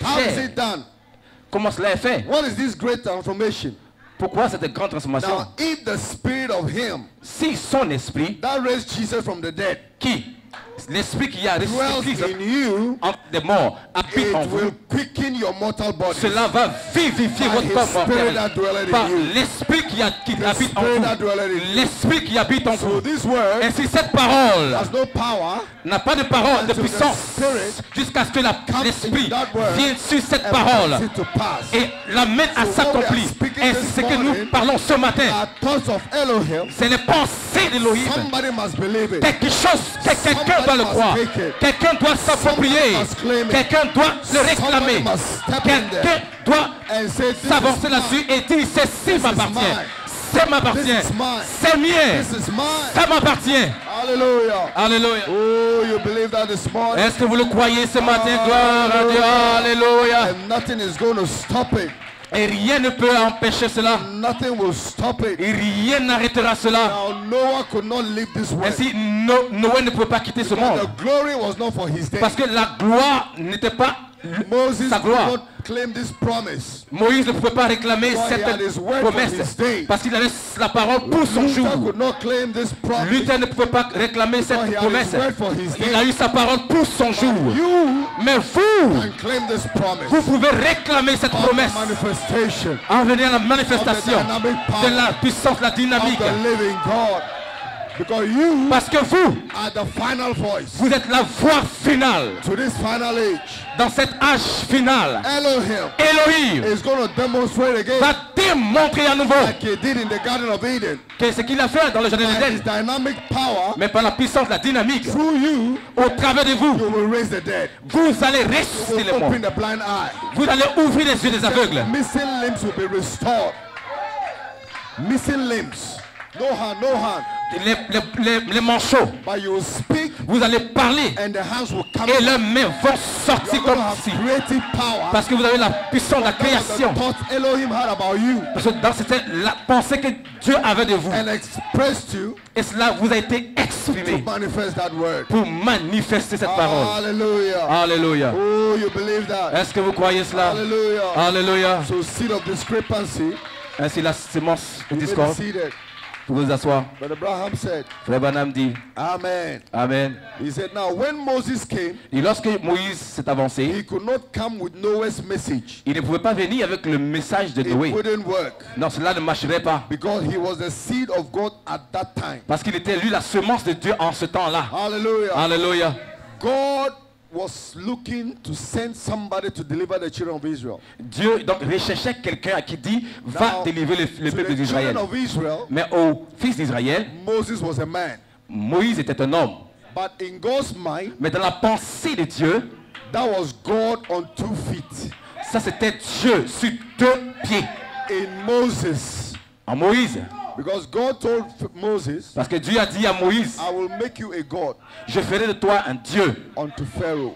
How is chair? it done? Comment cela est fait? What is this great transformation? Pourquoi cette grande transformation? Now, if the spirit of him Si son esprit, that raised Jesus from the dead qui, l'esprit qui a dwells ressuscité in you, entre des morts, habite en it vous, will quicken your mortal body. cela va vivifier By votre his corps spirit mortel that dwelleth in par you. l'esprit qui habite en spirit that vous. dwelleth in you. L'esprit qui habite en So vous. this word Ainsi cette parole has no power n'a pas de parole de until the puissance spirit jusqu'à ce que l'esprit into that word vienne sur cette and parole brings it to pass. et l'amène à So s'accomplir. what we are speaking Ainsi this ce que nous morning parlons ce matin, Our thoughts of Elohim, c'est les pensées d'Élohim. somebody must believe it. Quelque chose, quelqu'un Somebody doit le must croire. take it. Quelqu'un doit s'approprier. Somebody must claim it. Quelqu'un doit le réclamer. Somebody must step in Quelqu'un there doit and say, this s'avancer is là-dessus mine. et dire ceci is m'appartient. mine. Ça m'appartient. This is mine. C'est mien. This is mine. Ça m'appartient. Hallelujah. Alléluia. Oh, you believe that this morning? Est-ce que vous le croyez ce matin? Gloire à Dieu. Alléluia. And nothing is going to stop it. Et rien ne peut empêcher cela. Nothing will stop it. Et rien n'arrêtera cela. Now Noah could not leave this world. Ainsi, Noé ne peut pas quitter ce monde. The glory was not for his day. Parce que la gloire n'était pas Moses sa could gloire. not claim this promise. Moïse ne pouvait pas réclamer For he had his cette word for promesse his day. parce qu'il avait la parole pour son jour. Luther could not claim this promise. Luther ne pouvait pas réclamer For he cette had promesse. his word for his Il a day. eu sa parole pour son jour. You Mais vous, can claim this promise. vous pouvez réclamer cette Of the promesse manifestation en venant à la manifestation of the dynamic power de la puissance, la of dynamique the living God. Because you Parce que vous, are the final voice vous êtes la voix finale to this final age. dans cet âge final. Elohim Elohim is going to demonstrate again va démontrer à nouveau like he did in the Garden of Eden. que ce qu'il a fait dans le jardin By his d'Éden, dynamic power, mais par la puissance, la dynamique, through you, au travers de vous, you will raise the dead. vous allez You ressusciter will les morts. open the blind eye. Vous allez ouvrir les yeux des aveugles. Missing limbs will be restored. Missing limbs. No hand, no hand. Les manchots, But you will speak vous allez parler and the hands will come et out. leurs mains vont You sortir are going comme to have si. creative power. Parce que vous avez la puissance de la That was the création. thought Elohim had about you Parce que c'était la pensée que Dieu avait de vous. and expressed you Et cela vous a été to exprimé manifest that word. pour manifester cette parole. Hallelujah. Alléluia. Oh, you believe that? Est-ce que vous croyez cela? Hallelujah. Alléluia. So seed of discrepancy, Ainsi la sémence de you may be discorde. seated. Vous vous asseoir. But Abraham said, Frère Branham dit, Amen. Amen. He said, now when Moses came, Et lorsque Moïse s'est avancé, he could not come with Noah's message. il ne pouvait pas venir avec le message de It Noé. wouldn't work Non, cela ne marcherait pas. because he was the seed of God at that time. Parce qu'il était lui la semence de Dieu en ce temps-là. Hallelujah. Alléluia. God was looking to send somebody to deliver the children of Israel. Dieu donc recherchait quelqu'un qui dit va Now, délivrer le to peuple the d'Israël. children of Israel, Mais au fils d'Israël, Moses was a man. Moïse était un homme. But in God's mind, Mais dans la pensée de Dieu, that was God on 2 feet. ça c'était Dieu sur 2 pieds. In Moses, En Moïse. because God told Moses, Parce que Dieu a dit à Moïse, I will make you a God je ferai de toi un Dieu unto Pharaoh.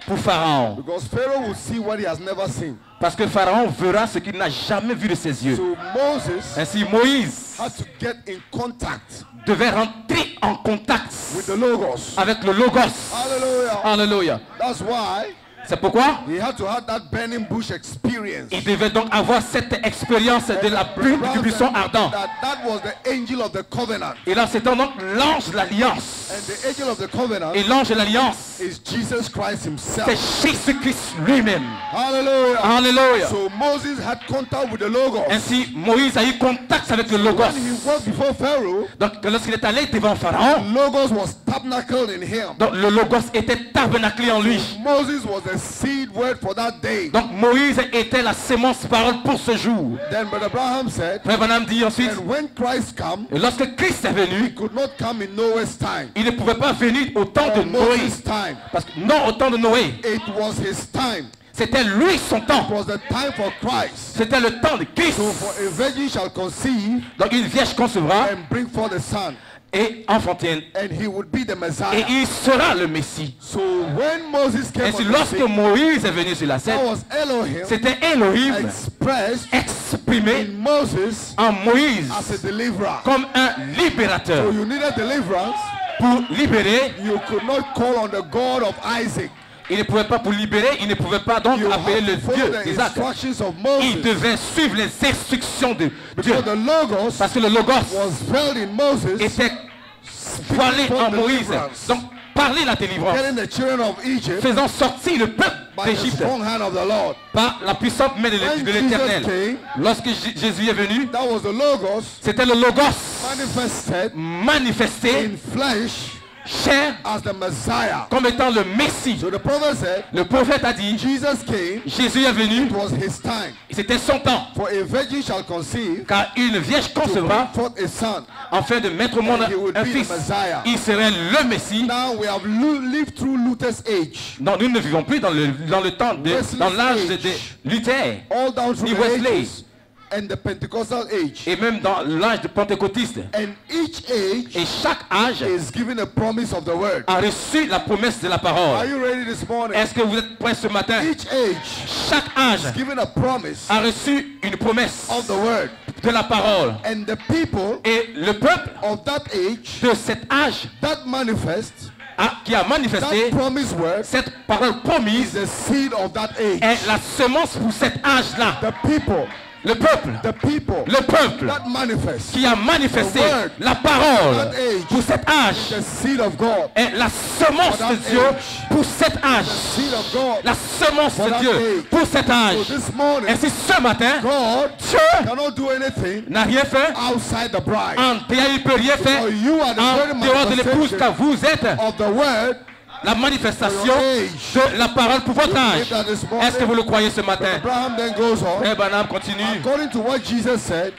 pour Pharaon. Because Pharaoh will see what he has never seen. Parce que Pharaon verra ce qu'il n'a jamais vu de ses yeux. So Moses Ainsi Moïse had to get in contact devait rentrer en contact with the Logos. avec le Logos. Hallelujah. Alléluia. That's why C'est pourquoi he had to have that burning bush experience. il devait donc avoir cette expérience de la bulle du buisson ardent. That was the angel of the covenant. Et là, c'était donc l'ange de l'alliance. And the angel of the covenant Et l'ange de l'alliance, is Jesus Christ c'est himself. Jésus-Christ lui-même. Hallelujah. Alléluia. So Moses had contact with the Logos. Ainsi, Moïse a eu contact avec le Logos. When he walked before Pharaoh, Donc, lorsqu'il est allé devant Pharaon, Logos was tabernacled in him. donc le Logos était tabernaclé en lui. Moses was the seed word for that day. Donc, Moïse était la sémence parole pour ce jour. Then Brother Abraham said, Frère Branham dit ensuite, and when Christ came, et lorsque Christ est he venu, could not come in Noah's time. il ne pouvait pas venir au temps de Or Noé. Moses' time. Parce que non, au temps de Noé, It was his time. c'était lui son temps. It was the time for Christ. C'était le temps de Christ. So for a virgin shall conceive Donc une vierge concevra and bring forth a son, et enfantine. and he would be the Et Messiah. il sera le Messie. So when Moses came Ainsi, on the lorsque scene, Moïse est venu sur la scène, that was Elohim c'était Elohim expressed exprimé in Moses en Moïse as a deliverer. comme un So libérateur. you needed deliverance. Pour libérer, You could not call on the God of Isaac. il ne pouvait pas pour libérer, il ne pouvait pas donc You appeler have le to follow Dieu the d'Isaac. instructions of Il Moses. devait suivre les instructions de Dieu. Because the Logos Parce que le Logos was veiled in Moses, était voilé en Moïse. Donc, parler la délivrance, getting the children of Egypt faisant sortir le peuple by the d'Égypte strong hand of the Lord. par la puissante main de When l'Éternel. Jesus Lorsque Jésus est venu, That was the Logos c'était le Logos manifested manifesté, in flesh chair, as the Messiah. comme étant le Messie. So the prophet said, Le prophète a dit, Jesus came, Jésus est venu, it was his time. c'était son temps, For a virgin shall conceive, car une vierge to concevra bring forth a son. afin de mettre au monde And he would un be the fils. Messiah. Il serait le Messie. Now we have lived through Luther's age. Non, nous ne vivons plus dans le temps dans l'âge de Luther All down through ni the Wesley ages and the Pentecostal age. et même dans l'âge de pentecôtiste. And each age Et chaque âge is given a promise of the word. a reçu la promesse de la Are parole. you ready this morning? Est-ce que vous êtes prêts ce matin? Each age Chaque âge is given a promise a reçu une promesse of the word. de la parole. And the people Et le peuple of that age de cet âge that manifest qui a manifesté that promised word cette parole is promise the seed of that age. est la semence pour cet âge-là. The people Le peuple. The people. Le peuple That manifest. qui a manifesté The word. la parole That age. pour cet âge The seed of God. est la semence For that de Dieu age. pour cet âge. Seed of God. La semence For de that Dieu age. pour cet âge. So this morning, Ainsi ce matin, God Dieu cannot do anything n'a rien fait. outside the bride. En dehors, il ne peut rien faire. For you are the very En dehors de l'épouse manifestation car vous êtes of the word. la manifestation de la parole pour votre âge. Est-ce que vous le croyez ce matin? Abraham then goes on. Frère Branham continue. According to what Jesus said,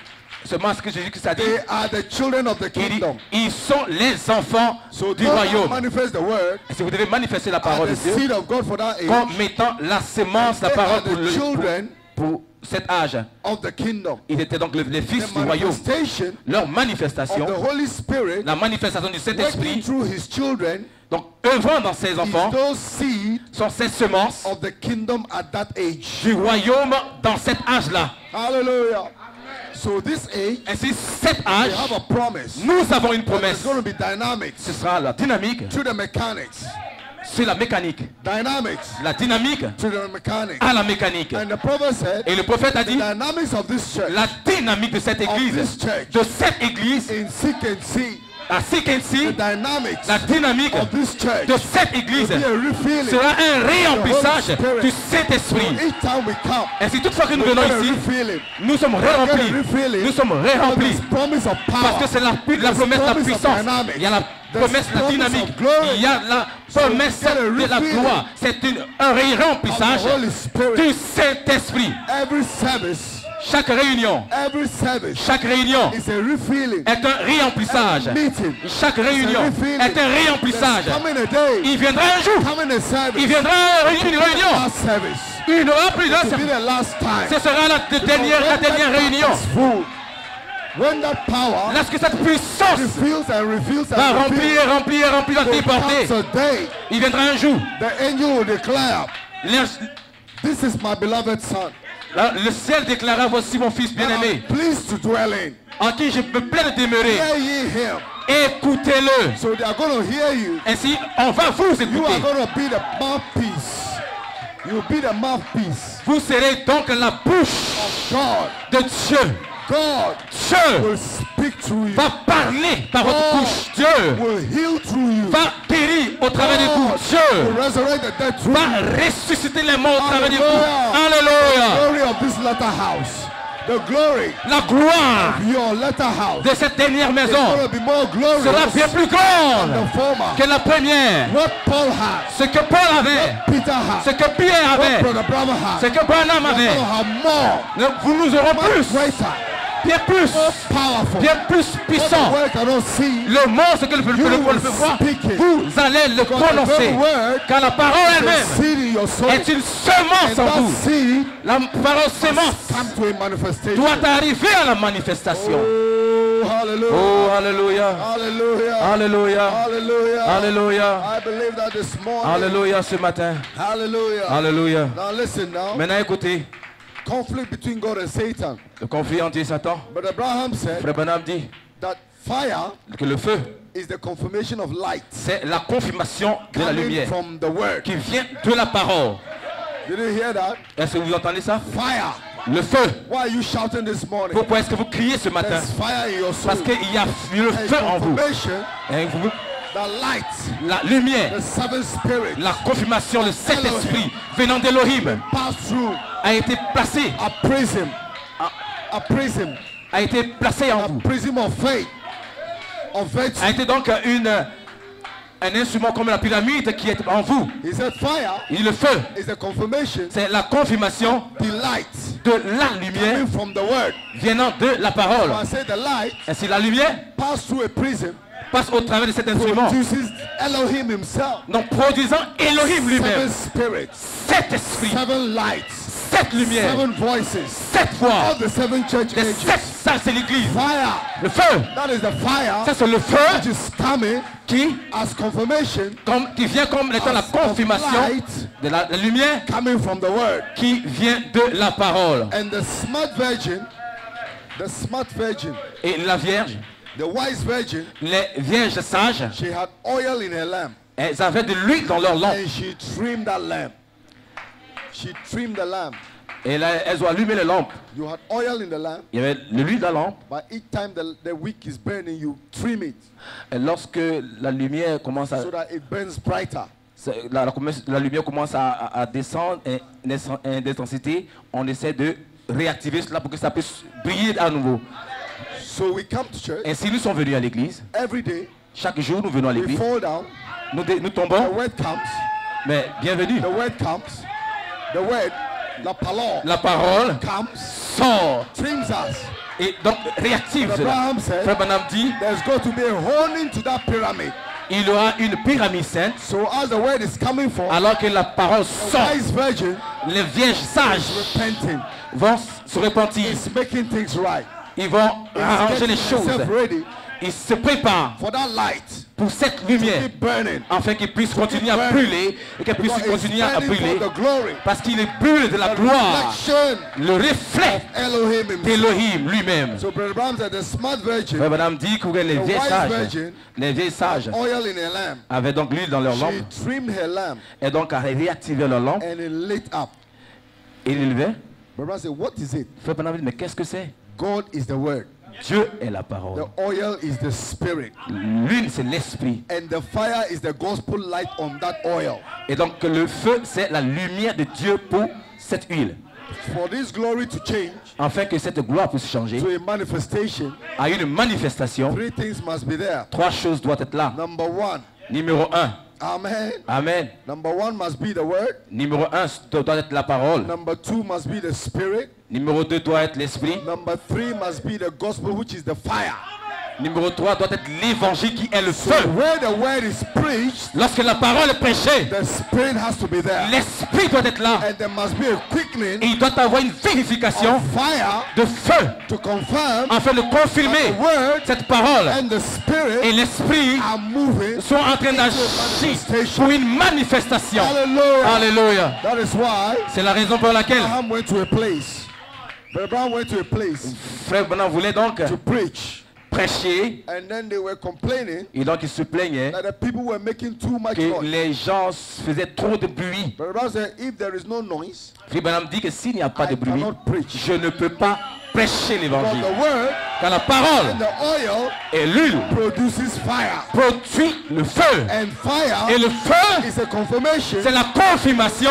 Seulement ce que Jésus-Christ a dit. they are the children of the Il dit, kingdom. ils sont les enfants So du those that royaume. manifest the word Et si vous devez manifester la are parole de the Dieu seed of God for that age. comme mettant la sémence, la They parole are pour, the children pour cet âge. of the kingdom. Ils étaient donc les fils The du royaume. manifestation Leur of manifestation, the Holy Spirit la manifestation du working Saint-Esprit, through his children donc œuvrant dans ses is enfants, those seed sont ces semences of the kingdom at that age. du royaume dans cet âge-là. Hallelujah. So this age, Ainsi, cet they âge, have a promise. nous avons une It's promesse. going to be dynamics Ce sera la dynamique to the mechanics. sur la mécanique. Dynamics La dynamique to the mechanics. à la mécanique. And the prophet said, Et le prophète a the dit, dynamics of this church la dynamique de cette église, this church. de cette église, in CKC, à the Sikensi, dynamics la dynamique of this church de cette église will be a refilling. sera un réemplissage du Saint-Esprit. Each time we come, Ainsi, toutefois que nous we venons get a ici, refilling. nous sommes remplis. Nous sommes remplis. This promise of Parce power. que c'est la promesse de la puissance. Il y a la promesse de la dynamique. Il y a la promesse de la gloire. C'est un remplissage of the Holy Spirit. du Saint-Esprit. Every service, Chaque réunion is a refilling. est un réemplissage. Meeting. Chaque réunion est un réemplissage. There's coming a day, Il viendra un jour. coming a service, Il viendra une réunion. last service. Il n'aura plus d'un To be service. the last time. Ce sera la dernière réunion. Full. When that power Lorsque cette puissance refills and refills va and refills, remplir, there déporter, comes a day il viendra un jour. the angel will declare, Le this is my beloved son, ciel déclara, voici mon fils that bien-aimé, I'm pleased to dwell in. en qui je me plais de demeurer. Hear ye him. Écoutez-le. So they are going to hear you. Ainsi, on va vous You écouter. are going to be the mouthpiece. You'll be the mouthpiece Vous serez donc la bouche of God. de Dieu. God Dieu will speak through you. va parler par votre God bouche. Dieu will heal through you. va guérir au travers de vous. God Dieu will resurrect the dead through va you. ressusciter les morts au travers de vous. Hallelujah. Alléluia. Glory of this latter house. The glory La gloire of your latter house de cette dernière is maison going to be more glorious sera bien plus than grande the former. que la première. What Paul had, Ce que Paul avait, Peter had, ce que Pierre what avait, Brother Branham had, ce que Branham we're avait, going to have more, vous nous aurons much plus, greater, bien plus, powerful. bien plus What the puissant. world cannot see, Le mot, ce que le peuple peut voir, vous allez le prononcer. Car la parole the elle-même seed in your soul, est une semence and en that vous. seed La parole sémence come to a manifestation. doit arriver à la manifestation. Oh, hallelujah. Oh, alléluia. Hallelujah. Alléluia. Hallelujah. Alléluia. I believe that this morning. Alléluia ce matin. Hallelujah. Alléluia. Now listen now. Maintenant écoutez, Conflict between God and Satan. le conflit entre Dieu et Satan. But Abraham said Frère Branham dit that fire que le feu, is the confirmation of light c'est la confirmation de la coming lumière from the word. qui vient de la parole. Did you hear that? Est-ce que vous entendez ça? Fire. Le feu. Why are you shouting this morning? Pourquoi est-ce que vous criez ce matin? There's fire in your soul. Parce qu'il y a le There's feu en vous. confirmation, Et vous- the light, La lumière, the seven spirits la confirmation, le Saint-Esprit venant d'Elohim pass through a été placé, a prism, a prism, a été placé en a vous. prism of faith, of virtue. A été donc un instrument comme la pyramide qui est en vous. He said fire Et le feu, is the confirmation, c'est la confirmation the light de la lumière coming from the word. venant de la parole. So I said the light Ainsi la lumière pass through a prism, passe au travers de cet instrument, produces Elohim himself. donc produisant Elohim Seven lui-même. spirits, Cet esprit, seven lights, cette lumière, seven voices, cette voix, all the seven church les ages. sept, ça c'est l'église. Fire, Le feu, that is the fire ça c'est le which feu is coming qui as confirmation, qui vient comme étant la confirmation de la lumière coming from the word. qui vient de la parole. And the smart virgin, Et la Vierge, the wise virgin, les vierges sages, she had oil in her lamp elles avaient de l'huile dans leur lampe. and she trimmed that lamp. She trimmed the lamp. Et là, elles ont allumé les lampes. You had oil in the lamp, Il y avait de l'huile dans la lampe. but each time the wick is burning, you trim it Et lorsque la lumière commence à, so that it burns brighter. la lumière commence à descendre en intensité, on essaie de réactiver cela pour que ça puisse briller à nouveau. So we come to church Ainsi, nous sommes venus à l'église. every day. Chaque jour, nous venons à We l'église. fall down. Nous The tombons, word comes. mais bienvenue. The word comes. The word, la parole, La parole comes, sort trims us. et donc réactive cela. Abraham said, Frère Branham dit, there's got to be a honing to that pyramid. il y aura une pyramide sainte, So as the word is coming forth, alors que la parole the sort. wise virgin Les vierges sages is repenting. vont se repentir. It's making things right. Ils vont It's arranger les getting choses. itself ready Ils se préparent for that light pour cette to lumière, keep burning. afin qu'ils puissent continuer à brûler et qu'elle puisse Because it's continuer à burning brûler. for the glory, Parce qu'il est brûle de la the gloire, reflection le reflet Elohim himself. d'Elohim lui-même. So Brother Abraham said the smart virgin, Frère Madame dit que les The vieilles wise sages, virgin les vieilles sages oil in her lamp, avaient donc l'huile dans leur lampe she trimmed her lamp et donc a réactivé leur lampe and it lit up. et ils l'élevaient. Brother Abraham said, what is it? Frère Madame dit, mais qu'est-ce que c'est? God is the word. Dieu est la parole. The oil is the spirit. L'huile, c'est l'esprit. And the fire is the gospel light on that oil. Et donc le feu, c'est la lumière de Dieu pour cette huile. For this glory to change Afin que cette gloire puisse changer to a manifestation, à une manifestation, 3 things must be there. 3 choses doivent être là. Number 1, Numéro 1, amen. Amen. Number 1 must be the word. Numéro 1 doit être la parole. Number 2 must be the spirit. Numéro 2 doit être l'esprit. Number 3 must be the gospel, which is the fire. Numéro 3 doit être l'évangile qui est le So feu. where the word is preached, Lorsque la parole est prêchée, the spirit has to be there. l'esprit doit être là. And there must be a Et quickening il doit avoir une vérification of fire de feu to confirm afin de confirmer the word cette parole. and the Et spirit l'esprit are moving. sont en train d'agir pour une manifestation. Hallelujah. Alléluia. That is why C'est la raison pour laquelle Abraham went to a place. Brother Abraham went to a place Frère Branham voulait donc to preach. prêcher. And then they were complaining Et donc il se plaignait that the people were making too much que noise. les gens faisaient trop de bruit. Brother Abraham said, if there is no noise, Frère Branham dit que s'il n'y a pas de I bruit, cannot preach. je ne peux pas prêcher But l'évangile. the word Car la parole and the oil et l'huile produces fire. produit le feu. And fire Et le feu, is a confirmation c'est la confirmation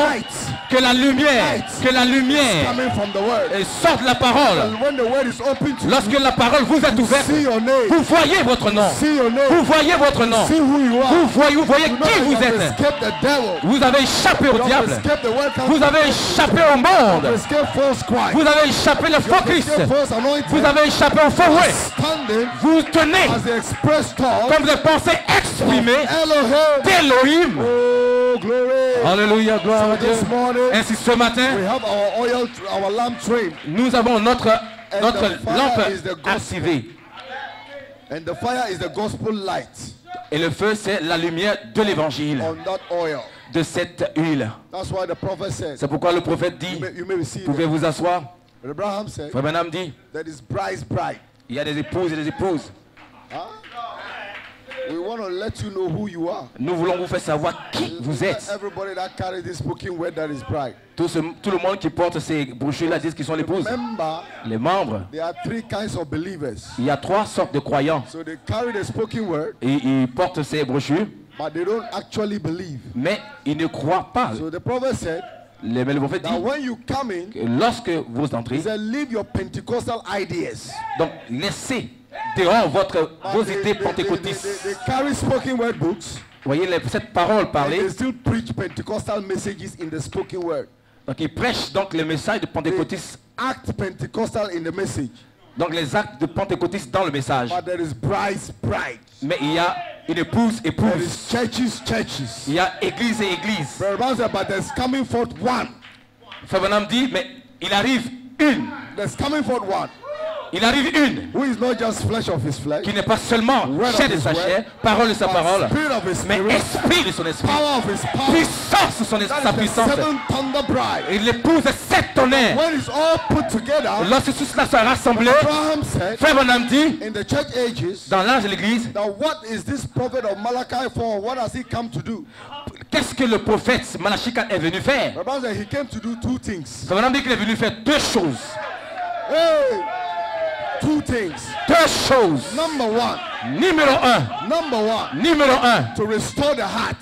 que la lumière coming from the word. sort de la parole. And when the word is open to Lorsque la parole vous est you, ouverte, see your name. vous voyez votre nom. See your Vous name. voyez votre nom. See who you are. Vous voyez You know qui you vous have êtes. escaped the devil. Vous avez échappé au You have diable. escaped the welcome. Vous avez échappé au You monde. have escaped false Christ. Vous avez échappé le You faux have Christ. escaped false anointing. Vous avez échappé au faux vrai. Standing Vous tenez as the express thought comme des pensées exprimées Elohim. d'Elohim. Oh, glory. Alléluia, gloire à Dieu. This morning Ainsi ce matin, we have our oil, our lamp train. nous avons notre And the fire lampe is the gospel. activée. And the fire is the gospel light Et le feu, c'est la lumière de l'évangile, on that oil. de cette huile. That's why the prophet said, C'est pourquoi le prophète dit, you may receive pouvez it. vous asseoir. Abraham said, Frère Branham dit, that is bride's bride. il y a des épouses et des épouses. We want to let you know who you are. Nous voulons vous faire savoir qui vous êtes. Everybody that carries this spoken word, that is bride. Tout le monde qui porte ces brochures-là disent qu'ils sont l'épouses. Remember, Les membres, there are 3 kinds of believers. il y a 3 sortes de croyants. So they carry the spoken word, Et ils portent ces brochures, but they don't actually believe. mais ils ne croient pas. So the prophet said Mais le prophète that dit when you come in, que lorsque vous he entrez, said, leave your Pentecostal ideas. donc laissez dehors vos But idées pentecôtistes. they carry spoken word books. Voyez cette parole And parlée. they still preach Pentecostal messages in the spoken word. Donc ils prêchent donc le message de pentecôtistes. Act Pentecostal in the message. Donc les actes de pentecôtistes dans le message. But there is bride's bride. Mais il y a une épouse, There épouse. is churches. Il y a église et église. Brother Branham said, but there's coming forth one. Frère Branham dit, mais il arrive une. There's coming forth one. Il arrive une Who is not just flesh of his flesh, qui n'est pas seulement Word chair of de his sa word, chair, parole de sa but parole, spirit of his mais spirit, esprit de son esprit, power of his power. puissance de son esprit, sa That is the puissance. 7th thunder bride. Et l'épouse est 7 tonnerres. When it's all put together, Lorsque tout cela sera rassemblé, Abraham said Frère Branham dit, in the church ages, dans l'âge de l'église, now what is this prophet of Malachi for? What has he come to do? Qu'est-ce que le prophète Malachi 4 est venu faire? The Bible says he came to do two things. Ça veut dire qu'il est venu faire deux choses. Hey! Two things. Deux choses. Number one. Numéro un. Numéro un. To restore the heart.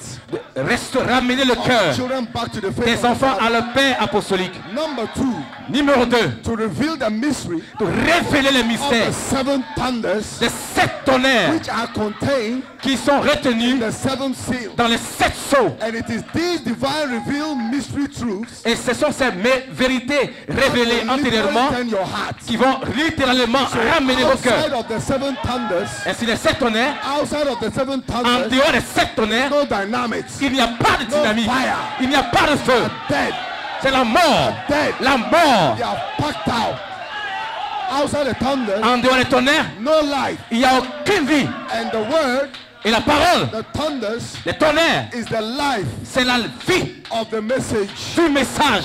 Ramener le cœur Children back to the faith des of the enfants à Father. leur père apostolique. Number two. Numéro 2. To reveal the mystery De révéler les of mystères the seven thunders des 7 tonnerres which are contained qui sont retenus in the seven seals. dans les 7 sceaux. And it is these divine revealed mystery truths Et ce sont ces vérités révélées that will antérieurement literally turn your heart. qui vont littéralement So ramener vos outside cœurs. of the seven thunders, Ainsi les 7 tonnerres, outside of the seven en thunders, dehors des 7 tonnerres, no dynamics, il n'y a pas de dynamique, fire. il n'y a pas de feu. dead, C'est la mort. dead. La mort. They are packed out. Outside the thunders, En dehors des tonnerres, no life. il n'y a aucune vie. And the word, Et la parole, the thunders, les tonnerres, is the life c'est la vie of the message. du message.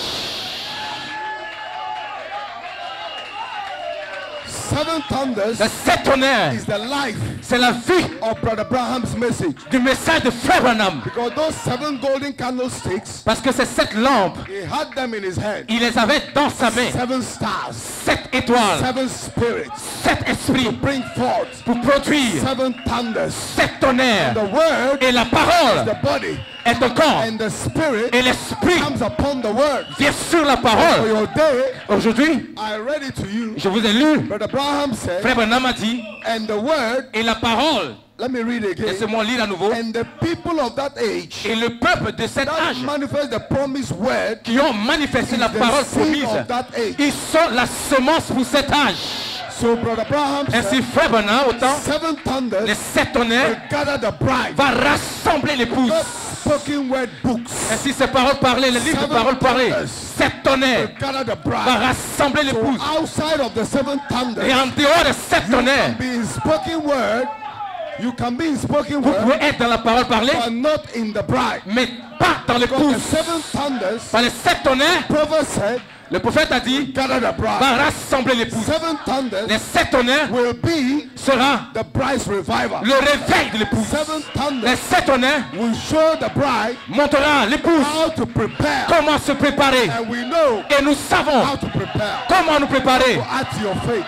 Seven thunders Les 7 tonnerres, is the life c'est la vie of Brother Branham's message. du message de Frère Branham. Because those seven golden candlesticks, Parce que ces 7 lampes, he had them in his hand. il les avait dans sa main. Seven stars, 7 étoiles, seven spirits, 7 esprits bring forth pour produire seven thunders. 7 tonnerres. The word, Et la parole the body, est un corps. and the spirit Et l'esprit comes upon the word. vient sur la For parole. your day, Aujourd'hui, I read it to you. je vous ai lu. Brother Branham said, Frère Branham a dit, and the word, et la parole, let me read again. laissez-moi lire à nouveau, And the people of that age et le peuple de cet that âge manifest the promised word qui ont manifesté la is the parole seed promise, of that age. ils sont la semence pour cet âge. So Brother Branham Ainsi, said, Frère Branham, autant, seven les thunders 7 tonnerres will gather the bride. va rassembler l'épouse. Not spoken word books. Ainsi, ces paroles parlées, les livres de paroles parlées, 7 tonnerres Will gather the va bride. rassembler So l'épouse. outside of the seven thunders, Et en dehors de 7 tonnerres, be in spoken word. You can be in spoken vous word, pouvez être dans la parole parlée, but not in the bride. mais pas dans Because the l'épouse. seven thunders, Par les 7 tonnerres, prophet said, le prophète a dit, gather the bride. va rassembler l'épouse. Seven thunders Les 7 tonnerres will be sera the bride's revival. le réveil de l'épouse. Seven Les thunders 7 tonnerres will show the bride montrera à l'épouse how to prepare. comment se préparer. And we know Et nous savons how to prepare. comment nous préparer. Add to your faith.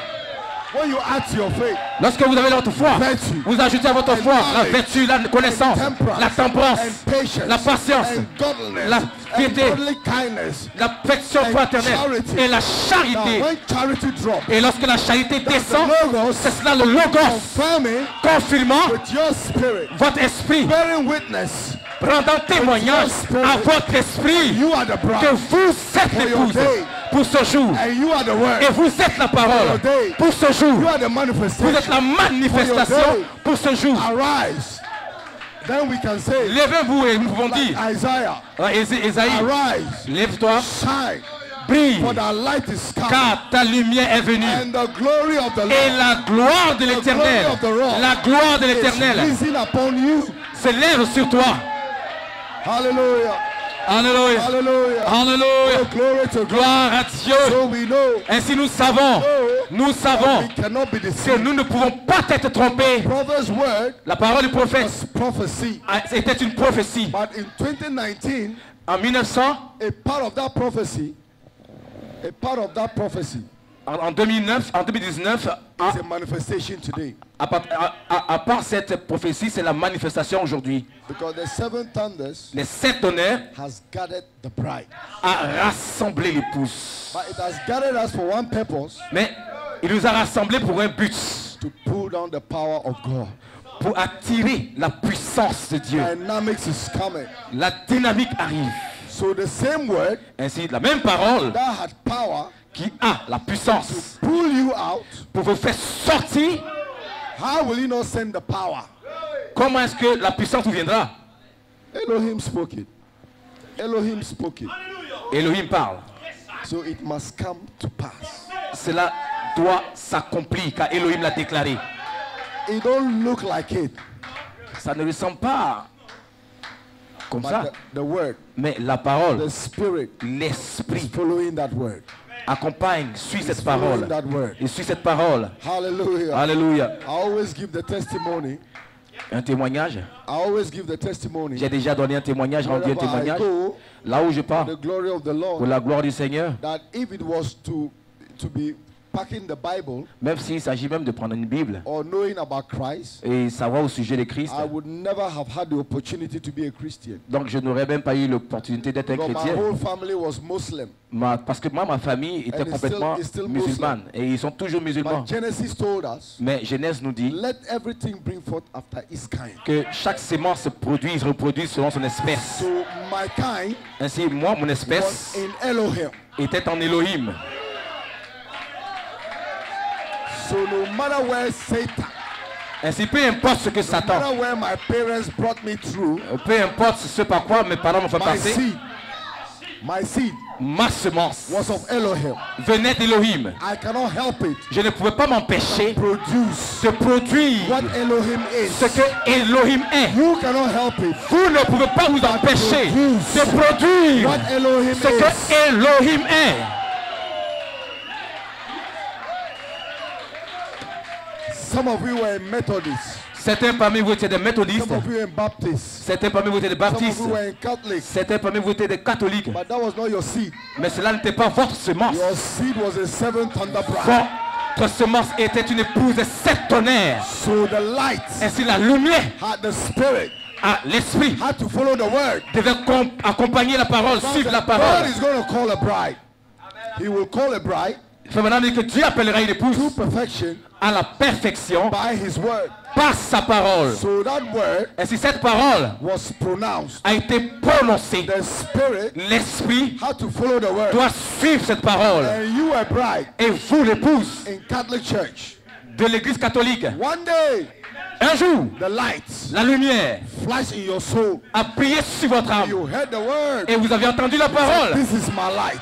When you add to your faith, Lorsque vous avez votre foi, Vertu. vous ajoutez à votre foi la vertu, la connaissance, la temperance, and patience, la patience, and godliness, la and piété, godly kindness. l'affection and fraternelle charity. et la Now, charité. when charity drops, Et lorsque la charité descend, the logos c'est cela le logos, confirming confirmant with your spirit, votre esprit, bearing witness, rendant témoignage à votre esprit you are the que bride, vous êtes l'épouse pour ce jour. and you are the word, Et vous êtes la parole pour ce jour. you are the Vous êtes manifestation. la manifestation pour ce jour. Arise. Then we can say, Levez-vous et nous pouvons like dire, Isaiah, Ésaïe, arise, lève-toi, shine, brille, for thy light is come, car ta lumière est venue. and the glory of the Et Lord la gloire de l'éternel, la gloire de is l'éternel risen upon you. se lève sur toi. Hallelujah. Alléluia. Hallelujah. Alléluia. Oh, glory to God. Gloire à Dieu. So we know Ainsi nous savons we cannot be que deceived. nous ne pouvons pas être trompés. Prophet's word La parole du prophète was prophecy. était une prophétie. But in 2019, En 1900, a part of that prophecy, en 2009, en 2019, is a manifestation today. à part cette prophétie, c'est la manifestation aujourd'hui. Because the seven thunders Les 7 tonnerres has gathered the bride. a rassemblé l'épouse. But it has gathered us for one purpose, Mais il nous a rassemblés pour un but, to pull down the power of God. pour attirer la puissance de Dieu. Dynamics is coming. La dynamique arrive. So the same word Ainsi, la même parole that had power qui a la puissance pull you out, pour vous faire sortir, how will he not send the power? comment est-ce que la puissance vous viendra? Elohim spoke it. Elohim spoke it. Elohim parle. So it must come to pass. Cela doit s'accomplir car Elohim l'a déclaré. It don't look like it, Ça ne ressemble pas comme but ça. the word, Mais la parole, the spirit l'esprit is following that word. accompagne, suit cette Following parole. that word. Il suit cette parole. Hallelujah. Alléluia. I always give the testimony Un témoignage. I always give the testimony. J'ai déjà donné un témoignage, rendu un Wherever I témoignage. go, Là où je pars, the glory of the pour Lord, la gloire du Seigneur, that if it was to be packing the Bible même s'il s'agit même de prendre une Bible or knowing about Christ, et savoir au sujet de Christ, I would never have had the opportunity to be a Christian. donc je n'aurais même pas eu l'opportunité d'être un Because my chrétien. whole family was Muslim. Parce que moi, ma famille était And it's complètement still musulmane. Et ils sont toujours musulmans. But Genesis told us, Mais Genèse nous dit let everything bring forth after its kind. que chaque sémence se reproduit selon son espèce. So my kind Ainsi, moi, mon espèce was in Elohim. était en Elohim. So no matter where Satan, Ainsi, peu importe ce que no Satan, matter where my parents brought me through, peu importe ce par quoi mes parents m'ont fait passer, my seed ma semence was of Elohim. venait d'Elohim. I cannot help it. Je ne pouvais pas m'empêcher Produce de produire what Elohim is. ce que Elohim est. You cannot help it. Vous ne pouvez pas vous empêcher de produire What Elohim ce is. que Elohim est. Some of you were Methodists. Certains parmi vous étaient des méthodistes. Some of you were Baptists. Certains parmi vous étaient des Some of baptistes. you were Catholics. Certains parmi vous étaient des catholiques. But that was not your seed. Mais cela n'était pas votre semence. Your seed was a seven thunder bride. Votre semence était une épouse de 7 tonnerres. So the light Ainsi la lumière had the spirit, l'esprit had to follow the word. devait accompagner la parole, suivre la God parole. is going to call a bride. He will call a bride Il faut maintenant dire que Dieu appellera une épouse to perfection à la perfection by his word. par sa parole. So that word Ainsi cette parole was pronounced. a été prononcée. The spirit L'esprit had to follow the word. doit suivre cette parole. And you a bride Et vous, l'épouse in Catholic Church. de l'église catholique, One day, un jour, the lights la lumière flash in your soul. a brillé sur votre âme. You heard the word. Et vous avez entendu la parole. This is my light.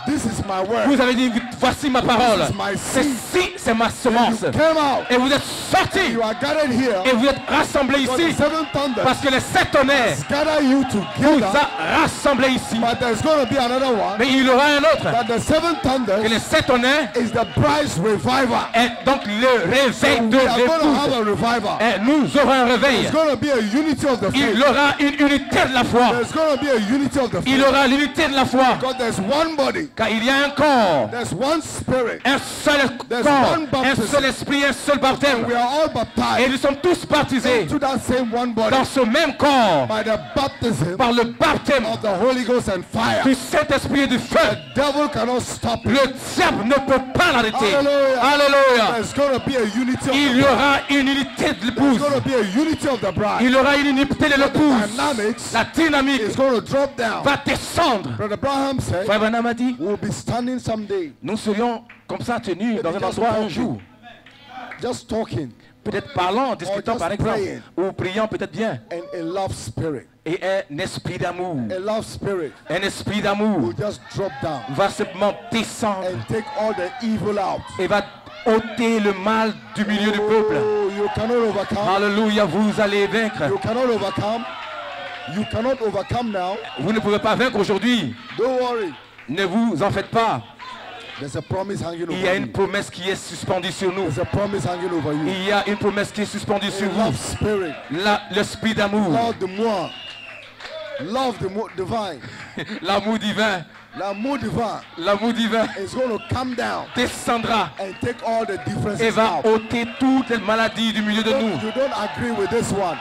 This is my word. Vous avez dit, voici ma parole. This is my seed. Ceci, c'est ma semence. You came out. Et vous êtes sortis. You are gathered here. Et vous êtes rassemblés For the ici. seven thunders Parce que les 7 tonnerres gather you vous together. a rassemblés ici. But there's going to be another one. Mais il y aura un autre. That the seven Et thunders les 7 tonnerres is the bride's revival. est donc le réveil de We are going to have l'épouse. a revival. Et nous aurons un réveil. There's going to be a unity of the Il faith. y aura une unité de la foi. There's going to be a unity of the Il y faith. aura l'unité de la foi. Because there's one body. Car il y a un corps, There's one spirit. un seul There's corps, one un baptism. seul esprit, un seul baptême. We are all Et baptized nous sommes tous baptisés into that same one body dans ce même corps by the baptism par le baptême of the Holy Ghost and fire. du Saint-Esprit et du feu. The devil cannot stop it. Le diable ne peut pas l'arrêter. Hallelujah. Alléluia. There's going to be a unity of Il the y bride. aura une unité de There's l'épouse. going to be a unity of the bride. Il y aura une unité de l'épouse. Dynamics La dynamique is going to drop down. va descendre. Brother Abraham said, Frère Branham a dit, we'll be standing someday, nous serions comme ça tenus dans un endroit un jour. just talking, Peut-être parlant, discutant just par exemple, praying. ou priant peut-être bien. and a love spirit, Et un esprit d'amour, a love spirit un esprit d'amour will just drop down va simplement descendre and take all the evil out. et va ôter le mal du milieu du peuple. Oh, you cannot overcome. Alléluia, vous allez vaincre. You cannot overcome. You cannot overcome now. Vous ne pouvez pas vaincre aujourd'hui. Don't worry. Ne vous en faites pas. There's a promise hanging Il y a over une you. promesse qui est suspendue sur nous. There's a promise hanging over you. Il y a une promesse qui est suspendue sur A vous. love spirit. L'esprit d'amour. Love the moi. Love the divine. L'amour divin. L'amour divin L'amour divin is going to come down descendra and take all the differences et va out. ôter toutes les maladies du milieu de nous. You don't agree with this one.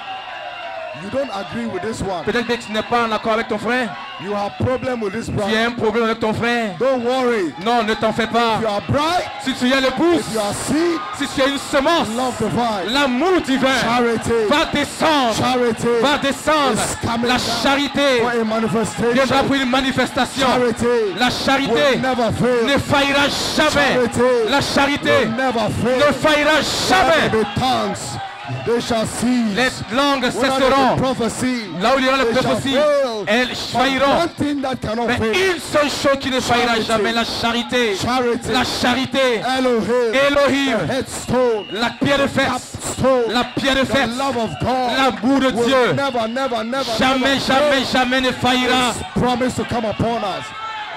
You don't agree with this one. Peut-être que tu n'es pas en accord avec ton frère. You have problem with this Tu as brother. un problème avec ton frère. Don't worry. Non, ne t'en fais pas. If you are bright, Si tu es l'épouse, if you are seed, si tu as une semence, love divine. l'amour divin Charity. va descendre. Charity Va descendre. is coming La down charité for a viendra manifestation. pour une manifestation. Charity La charité will never fail. ne faillira jamais. Charity La charité will never ne fail. faillira jamais. The tongues, they shall cease. Les langues Whether there cesseront. be prophecy, Là où il y aura la they shall prophétie, fail. elles But failliront. one thing that cannot Mais fail, une seule chose qui ne faillira Charity. jamais, la charité. charity, La charité. Elohim, Elohim. the headstone, La pierre de fesse. capstone, La pierre de the fesse. love of God L'amour de will Dieu. never, never, never, Jamais, never jamais, fail. jamais ne faillira. It's promised to come upon us.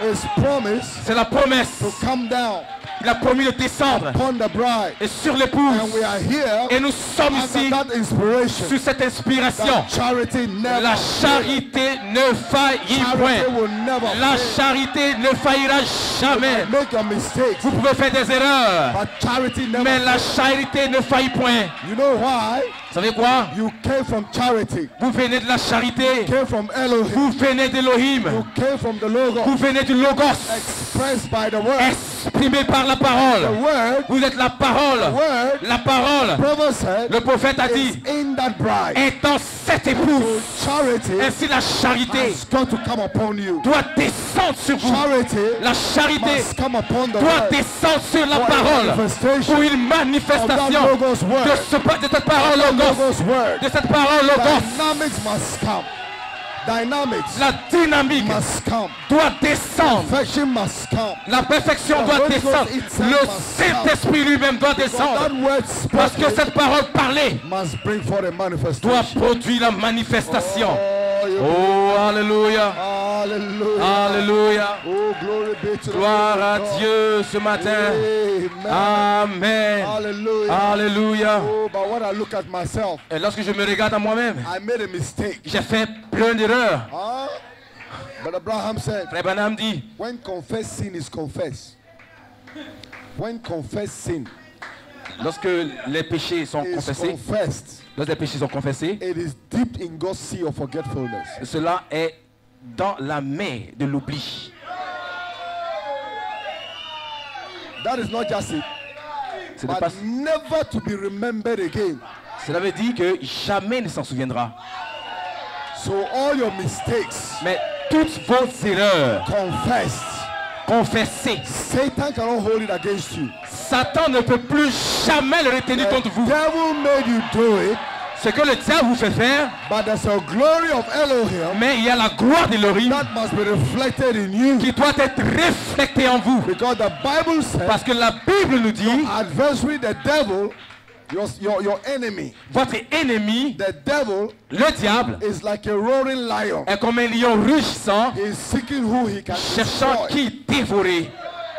It's promised C'est la promesse to come down Il a promis de descendre upon the bride. et sur l'épouse. And we are here Et nous sommes under ici that inspiration. sur cette inspiration. That charity never La fails. charité ne faillit Charity point. will never La fail. charité ne faillira jamais. Make your mistakes, Vous pouvez faire des erreurs, but charity never mais la fails. charité ne faillit point. You know why? Vous savez quoi? You came from charity. Vous venez de la charité. Came from Elohim. Vous venez d'Elohim. You came from the Logos. Vous venez du Logos, Expressed by the word. exprimé par la The parole. word. Vous êtes la parole. Word. La parole. Prophet said. Le prophète a Is dit, in that bride. est dans cette épouse. Charity Ainsi la charité has got to come upon you. doit descendre sur vous. Charity La charité must come upon the doit word. descendre sur la For a parole manifestation pour une manifestation of that Logos word. de cette parole Logos. Logos word. De cette parole Logos. Dynamics must come. Dynamics La dynamique must come. doit descendre. Perfection must come. La perfection doit Holy descendre. Ghost itself Le must Saint-Esprit lui-même doit Because descendre. that word Parce que spoken cette parole parlée must bring forth a doit manifestation. produire la manifestation. Oh, you- Oh, alléluia. Hallelujah. Alléluia. Oh, glory be to the Gloire Lord à God. Dieu ce matin. Amen. Amen. Hallelujah. Alléluia. Oh, but when I look at myself, Et lorsque je me regarde à moi-même, I made a mistake. j'ai fait plein d'erreurs. Huh? But Abraham said, Frère Branham dit, when confessed sin is confessed, when confessed sin lorsque les péchés sont is confessés, confessed, lorsque les péchés sont confessés, it is dipped in God's sea of forgetfulness. cela est dans la main de l'oubli. That is not just it, Ce n'est pas- but never to be remembered again. Cela veut dire que jamais ne s'en souviendra. So all your mistakes Mais toutes vos erreurs confessed. confessées, Satan cannot hold it against you. Satan ne peut plus jamais le retenir The contre vous. devil made you do it, Ce que le diable vous fait faire, but there's a glory of Elohim mais il y a la gloire d'Elohim that must be reflected in you. qui doit être reflétée en vous. Because the Bible says Parce que la Bible nous dit, adversary, the devil, your enemy, votre ennemi, the devil le diable, is like a roaring lion. est comme un lion rugissant, He is seeking who he can cherchant destroy. qui dévorer.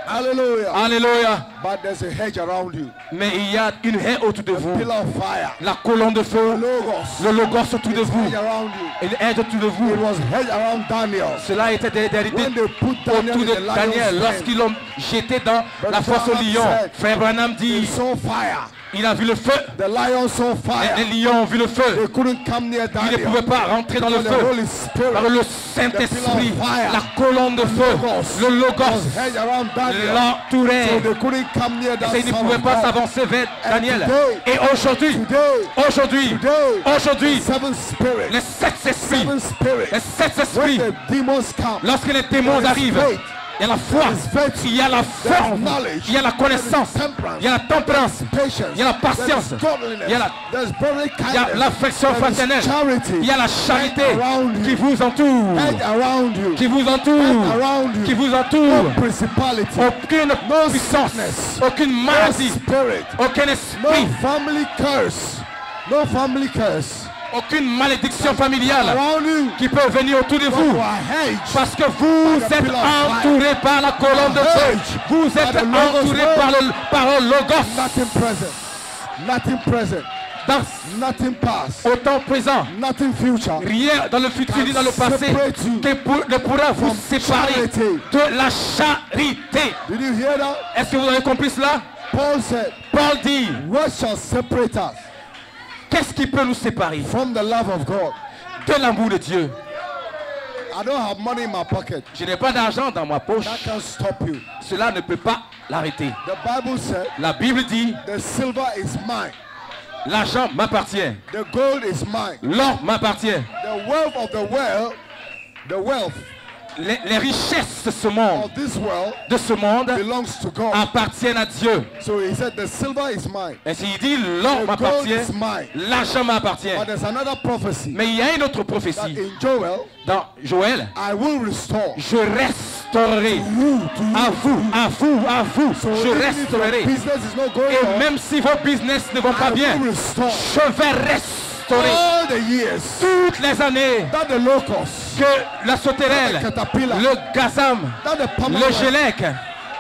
Hallelujah. Alléluia. But there's a hedge around you. Mais il y a une haie autour de vous. Pillar of fire. La colonne de feu, Logos. le logos autour de vous. Hedge around you. Et le haie autour de It vous. was hedge around Daniel. Cela était derrière When they put Daniel autour in de the lion's Daniel den, lorsqu'ils l'ont jeté dans la fosse au lion. Frère Branham he dit, saw fire. il a vu le feu. The lion saw fire. Les lions ont vu le They feu. couldn't come near Ils ne Daniel. pouvaient pas rentrer dans le The feu. Holy Spirit Par le Saint-Esprit, la colonne de feu, le was logos hedge around Daniel. So l'entourait. they couldn't come near that Et ils ne son pouvaient of pas God. s'avancer vers Daniel. today- Et aujourd'hui, Today, aujourd'hui, seven spirits, les sept esprits, seven spirits, les sept when esprits, the demons come, lorsque les démons there is arrivent, faith, il y a la foi, il y a la force, il y a la connaissance, il y a la tempérance, patience, il y a la patience, there is godliness, il y a la- there's brotherly il y a kindness, l'affection there is fraternelle, charity, il y a la charité around you, qui vous entoure, hedge around you, qui vous entoure, around you, qui vous no entoure. principality, Aucune puissance, sickness, aucune no maladie, spirit, aucun no esprit, family curse, no family curse aucune malédiction familiale around you. qui peut venir autour de vous. You are hedged. Parce que vous êtes entouré par la colonne de feu. Vous êtes entouré par le logos. Nothing present, nothing present, Dans nothing past, au temps présent, nothing future. rien dans le futur ni dans le passé ne pourra vous séparer de la charité. Did you hear that? Est-ce que vous avez compris cela? Paul said, Paul dit, what shall separate us qu'est-ce qui peut nous séparer from the love of God? de l'amour de Dieu? I don't have money in my pocket. Je n'ai pas d'argent dans ma poche. That can stop you. Cela ne peut pas l'arrêter. The Bible said, La Bible dit, the silver is mine, l'argent m'appartient, the gold is mine, l'or m'appartient, the wealth of the wealth les richesses de ce monde, of this world belongs to God. appartiennent à Dieu. So he said, the silver is mine, Ainsi il dit, l'or the gold m'appartient, is mine. l'argent m'appartient. But there's another prophecy Mais il y a une autre that prophétie in Joel, dans Joël. I will restore Je restaurerai to you. à vous, So je even if your restaurerai. business is not going Et on, même si vos business ne vont pas I bien, will restore je vais restaurer all the years toutes les années that the locusts, que la sauterelle, the caterpillar, le gazam, that the le palmer gélec,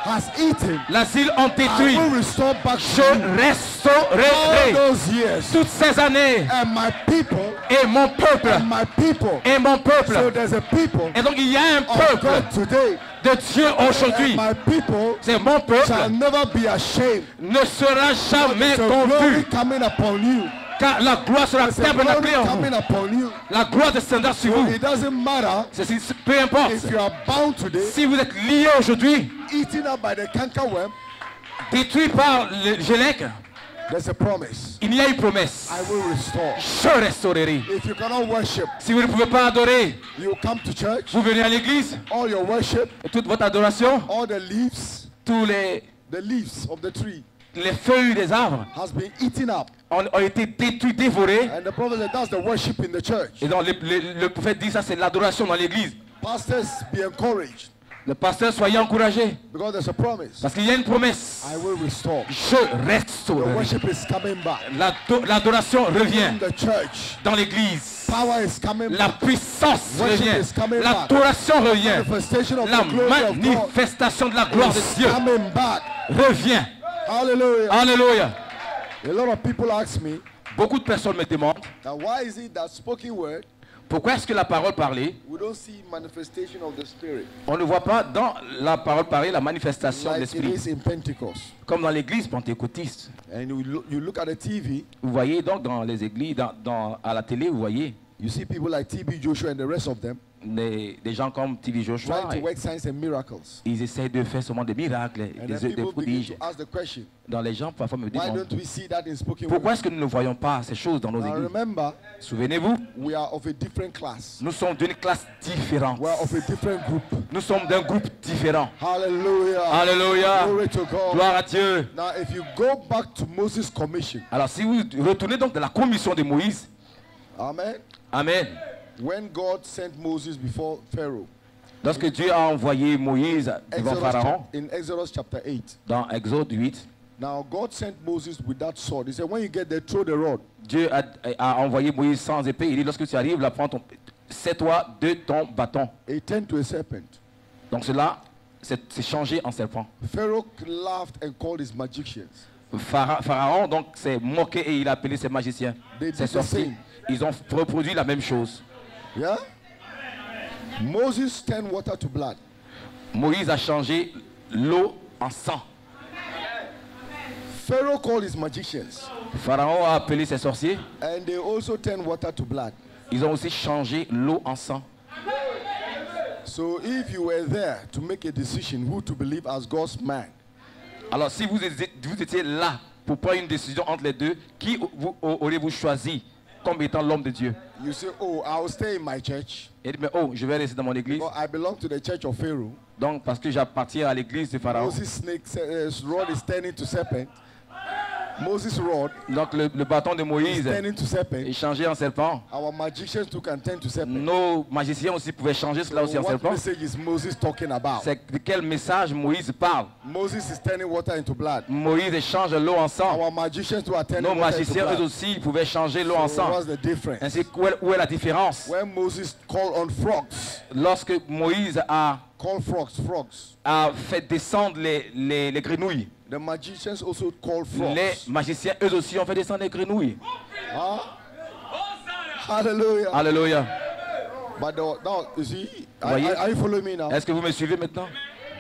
has eaten, l'asile ont I détruit, will restore back to je you all restaurerai those years. toutes ces années And my people, et mon peuple, and my people. et mon So peuple. there's a people Et donc il y a un of peuple God today. de Dieu aujourd'hui. And my people C'est mon shall peuple, never be ashamed. ne sera jamais There's a glory confus, coming upon you. car la gloire sera There's a glory tabernaclée en coming vous. upon you. La gloire descendra sur vous. It doesn't matter Peu importe. if you are bound today, Si vous êtes lié aujourd'hui, eaten up by the cankerworm. détruit par le gélec, There's a promise. il y a une promesse. I will restore. Je restaurerai. If you cannot worship, Si vous ne pouvez pas adorer, you come to church. vous venez à l'église, All your worship, et toute votre adoration, all the leaves, tous les of the tree feuilles des arbres has been eaten up. ont été détruits, dévorés. And the prophet said that's the worship in the church. Et donc le prophète dit ça, c'est l'adoration dans l'église. Pastors, be encouraged Le pasteur, soyez encouragés, because there's a promise. parce qu'il y a une promesse. I will restore. Je The restaurerai. worship is coming back. L'adoration revient In the church, dans l'église. power is coming La back. puissance Worship revient. is coming back. L'adoration revient. Manifestation of La the glory of God manifestation de la gloire de is Dieu coming back. revient. Hallelujah. Alléluia. A lot of people ask me Beaucoup de personnes me demandent that why is it that spoken word pourquoi est-ce que la parole parlée, we don't see manifestation of the spirit on ne voit pas dans la parole parlée la manifestation de like it l'esprit is in Pentecost. comme dans l'église pentecôtiste. And you look at the TV, Vous voyez donc dans les églises, à la télé, vous voyez you see people like TB Joshua and the rest of them des gens comme TV Joshua. trying to work signs and miracles. Ils essayent de faire seulement des miracles, And des then people begin prodiges. to ask the question, Dans les gens, parfois me why demandent don't we see that in spoken pourquoi word? est-ce que nous ne voyons pas ces choses dans nos Now églises. remember, Souvenez-vous, we are of a different class. nous sommes d'une classe différente. We are of a different group. Nous sommes d'un groupe différent. Hallelujah. Alléluia. Glory to God. Gloire à Dieu. Now if you go back to Moses' commission, Alors si vous retournez donc de la commission de Moïse, amen, Amen. when God sent Moses before Pharaoh, Lorsque Dieu a envoyé Moïse devant Pharaon, in Exodus chapter 8, dans Exode 8, now God sent Moses with that sword. He said, when you get there, throw the rod. Dieu a envoyé Moïse sans épée. Il dit, lorsque tu arrives, là, sais-toi de ton bâton. It turned to a serpent. Donc cela, c'est changé en serpent. Pharaoh laughed and called his magicians. Pharaon donc s'est moqué et il a appelé ses magiciens, They did ses the sorciers. same. Ils ont reproduit la même chose. Yeah? Moses turned water to blood. Moïse a changé l'eau en sang. Pharaoh called his magicians, Pharaon a appelé ses sorciers. and they also turned water to blood. Ils ont aussi changé l'eau en sang. So if you were there to make a decision who to believe as God's man, Alors si vous étiez là pour prendre une décision entre les deux, qui auriez-vous choisi comme étant l'homme de Dieu? you say, oh, I'll stay in my church. Il dit, mais oh, je vais rester dans mon église. But I belong to the church of Pharaoh. Donc parce que j'appartiens à l'église de Pharaon. Moses' rod is turning to serpent. Moses' rod Donc le bâton de is Moïse turning to serpent. est changé en serpent. Our magicians too can turn to serpent. Nos magiciens aussi pouvaient changer cela aussi en What serpent. message is Moses talking about? C'est de quel message Moïse parle? Moses is turning water into blood. Moïse change l'eau en sang. Our magicians too are turning Nos water into magiciens eux blood. aussi pouvaient changer l'eau en So sang. what's the difference? Ainsi, où est la différence? When Moses called on frogs, Lorsque Moïse a fait descendre les grenouilles, the magicians also called les frogs. magiciens eux aussi ont fait descendre les grenouilles. Hallelujah. Alléluia. But now, you see, Voyez? are you following me now? Est-ce que vous me suivez maintenant?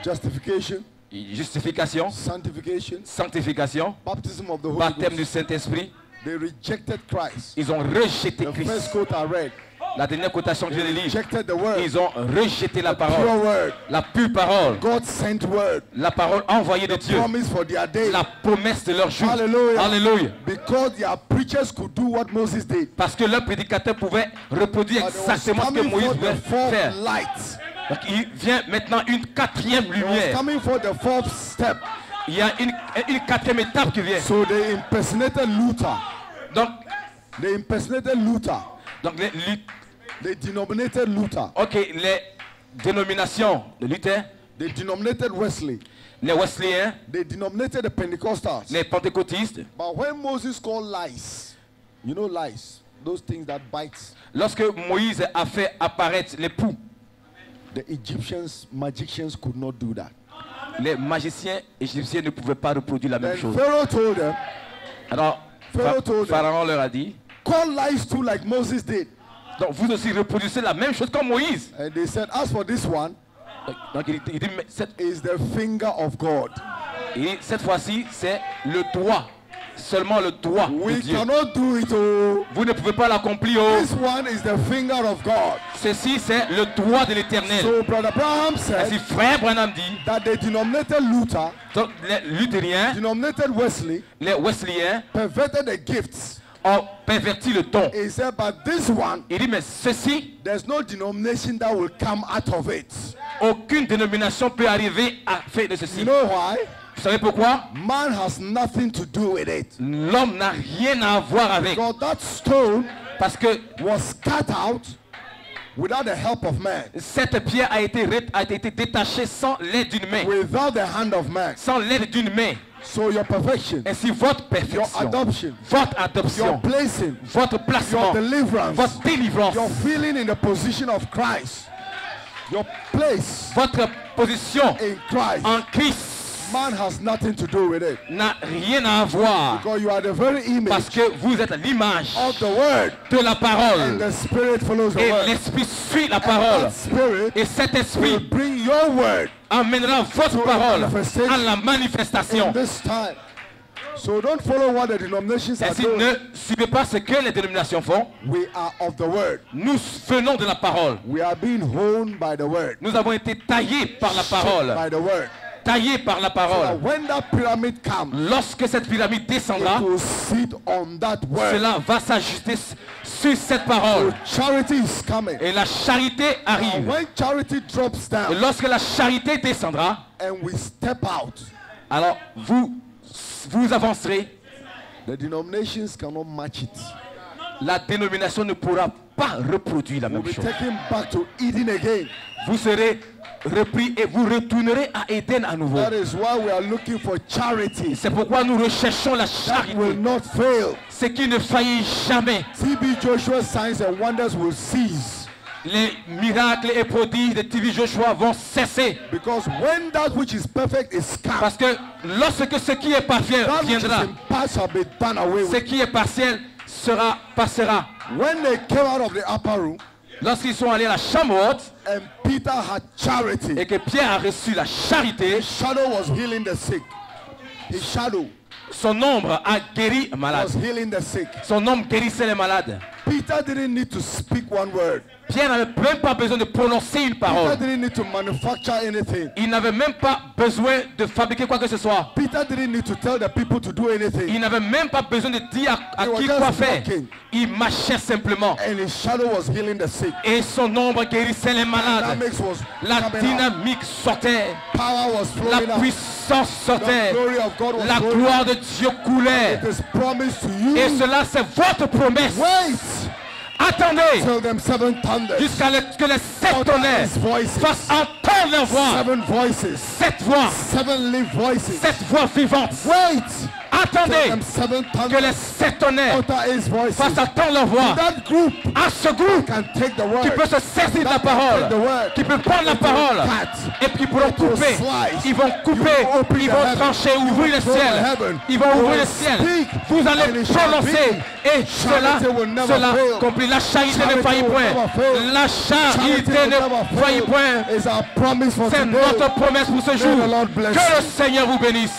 Justification, Justification, sanctification, sanctification, baptism of the Holy baptême du Ghost. Saint-Esprit. They rejected Christ. Ils ont rejeté The Christ. first quote I read, La dernière quotation que je they lis, rejected the word, ils ont rejeté la pure parole, word, la pure parole, God sent word, la parole envoyée de Dieu, promise for their day. la promesse de leur jour. Hallelujah. Alléluia. Because their preachers could do what Moses did. Parce que leur prédicateur pouvait reproduire But there was exactement ce que coming Moïse forth pouvait the fourth faire. light. Donc il vient maintenant une quatrième There was lumière. coming for the fourth step. Il y a une quatrième étape qui vient. So they impersonated Luther. Donc They impersonated Luther. They denominated Luther. les dénominations de Luther, They denominated Wesley. les Wesleyens, They denominated the Pentecostals. les pentecôtistes. But when Moses called lice, you know lice, those things that bite, Lorsque Moïse a fait apparaître les poux, the Egyptians, magicians could not do that. les magiciens égyptiens ne pouvaient pas reproduire la même Then chose. Pharaoh told them, Alors, Pharaoh told them, Pharaon leur a dit, call lies too like Moses did. donc vous aussi reproduisez la même chose comme Moïse. And they said, as for this one, Donc il dit, mais is the finger of God. cette fois-ci, c'est le doigt. Seulement le doigt de We Dieu. cannot do it. Oh. Vous ne pouvez pas l'accomplir. Oh. This one is the finger of God. Ceci, c'est le doigt de l'Éternel. So Brother Branham Ainsi, said frère Branham dit, that the denominated Luther, donc, les luthériens, denominated Wesley, les wesleyens perverted the gifts. ont perverti le don. He said, but this one, Il dit, mais ceci, there's no denomination that will come out of it. aucune dénomination peut arriver à faire de ceci. You know why? Vous savez pourquoi? Man has nothing to do with it. L'homme n'a rien à voir avec. Because that stone Parce que was cut out without the help of man, cette pierre a été détachée sans l'aide d'une main. without the hand of man. Sans l'aide d'une main. So your perfection, Ainsi, votre your perfection, adoption, votre your adoption, placing, votre placement, your deliverance, votre délivrance, your feeling in the position of Christ, your place votre position in Christ, en Christ man has nothing to do with it. n'a rien à voir. Because you are the very Parce image que vous êtes l'image of the word, de la and parole. the Spirit follows the Et word. l'esprit suit la And parole. that Spirit Et cet will esprit bring your word amènera votre parole à la in manifestation. this time. So don't follow what the denominations are Ainsi, doing. ne suivez pas ce que les dénominations font. We are of the word. Nous venons de la parole. We are being honed by the word. Nous avons été taillés par la Shaped parole. by the word. Taillés par la So that parole. when that pyramid comes, Lorsque cette pyramide descendra, it will sit on that word. cela va s'ajuster sur cette parole. So charity is coming. Et la charité And arrive. when charity drops Et down lorsque la charité descendra, and we step out, alors vous avancerez. the denominations cannot match it. La dénomination ne pourra pas reproduire la We'll même be chose. taken back to Eden again. Vous serez repris et vous retournerez à Éden à nouveau. That is why we are looking for charity. C'est pourquoi nous recherchons la That will charité. not fail. Ce qui ne faillit jamais. TB Joshua signs and wonders will cease. Les miracles et prodiges de TV Joshua vont cesser. Because when that which is perfect is come, Parce que lorsque ce qui est parfait that which is viendra, in part shall be done away ce with. qui est partiel passera. When they came out of the upper room Lorsqu'ils sont allés à la chambre haute and Peter had charity, et que Pierre a reçu la charité, his shadow was healing the sick. His shadow son ombre a guéri les malades. was healing the sick. Son ombre guérissait les malades. Peter didn't need to speak one word. Pierre n'avait même pas besoin de prononcer une Peter parole. didn't need to manufacture anything. Il n'avait même pas besoin de fabriquer quoi que ce soit. Peter didn't need to tell the people to do anything. Il n'avait même pas besoin de dire à He was qui just quoi faire. walking. Il marchait simplement. And his shadow was healing the sick. Et son ombre guérissait les malades. Dynamics was La coming out. dynamique sortait. Power was La flowing out. puissance The sortait. glory of God was La flowing gloire out. de Dieu coulait. It is promised to you. Et cela, c'est votre promesse. Wait Attendez till them seven thunders. jusqu'à ce que les sept tonnerres His voices. fassent entendre leur voix. Seven voices. Sept voix. Seven live voices. Sept voix vivantes. Wait till Attendez them seven que thunders. les sept tonnerres Utter his voices. fassent entendre leur voix. That group À ce groupe can take the word. qui peut se saisir de la parole, qui peut prendre la parole et puis pourront couper. Ils vont couper, ils vont trancher, ouvrir le ciel. Ils vont ouvrir le ciel. Vous allez prononcer et cela accomplit. La charité ne faillit point. La charité ne faillit point. Is our promise for C'est today. notre promesse pour ce jour. May the Lord bless Que le you. Seigneur vous bénisse.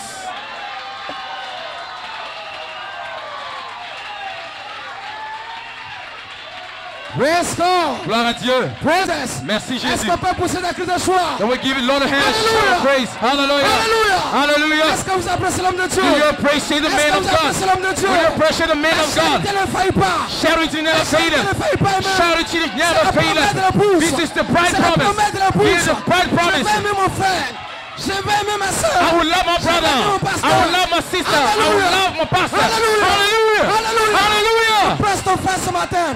Praise God. Gloire à Dieu. Praise. Merci Est-ce Jésus. qu'on peut pousser la crise de joie? And we give it Lord a hand of Hallelujah. praise. Hallelujah. Hallelujah. Hallelujah. Est-ce que vous appréciez l'homme de Dieu? Do you appreciate the Est-ce man que of vous God? appréciez l'homme de Dieu? Do you appreciate the man of La God? charité ne faille pas. Charity never failed. Ne faille pas, amen. Charity C'est never la failed. promesse de l'épouse. This is the bride C'est la promise. promesse de l'épouse. Here is the bride Je promise. vais aimer mon frère. Je vais aimer ma soeur. I will love my brother. mon pasteur. I will love my sister. I will Hallelujah. love my pastor. Hallelujah. Hallelujah. Hallelujah. Hallelujah. Embrasse ton frère ce matin.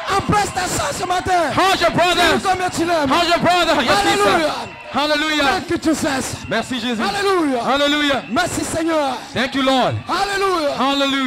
Embrasse ta soeur ce matin. How's your brother? Dis-lui combien tu l'aimes. How's your brother? Your sister? Hallelujah. Hallelujah. Thank you, Jesus. Merci Jésus. Hallelujah. Hallelujah. Merci Seigneur. Thank you Lord. Hallelujah. Hallelujah.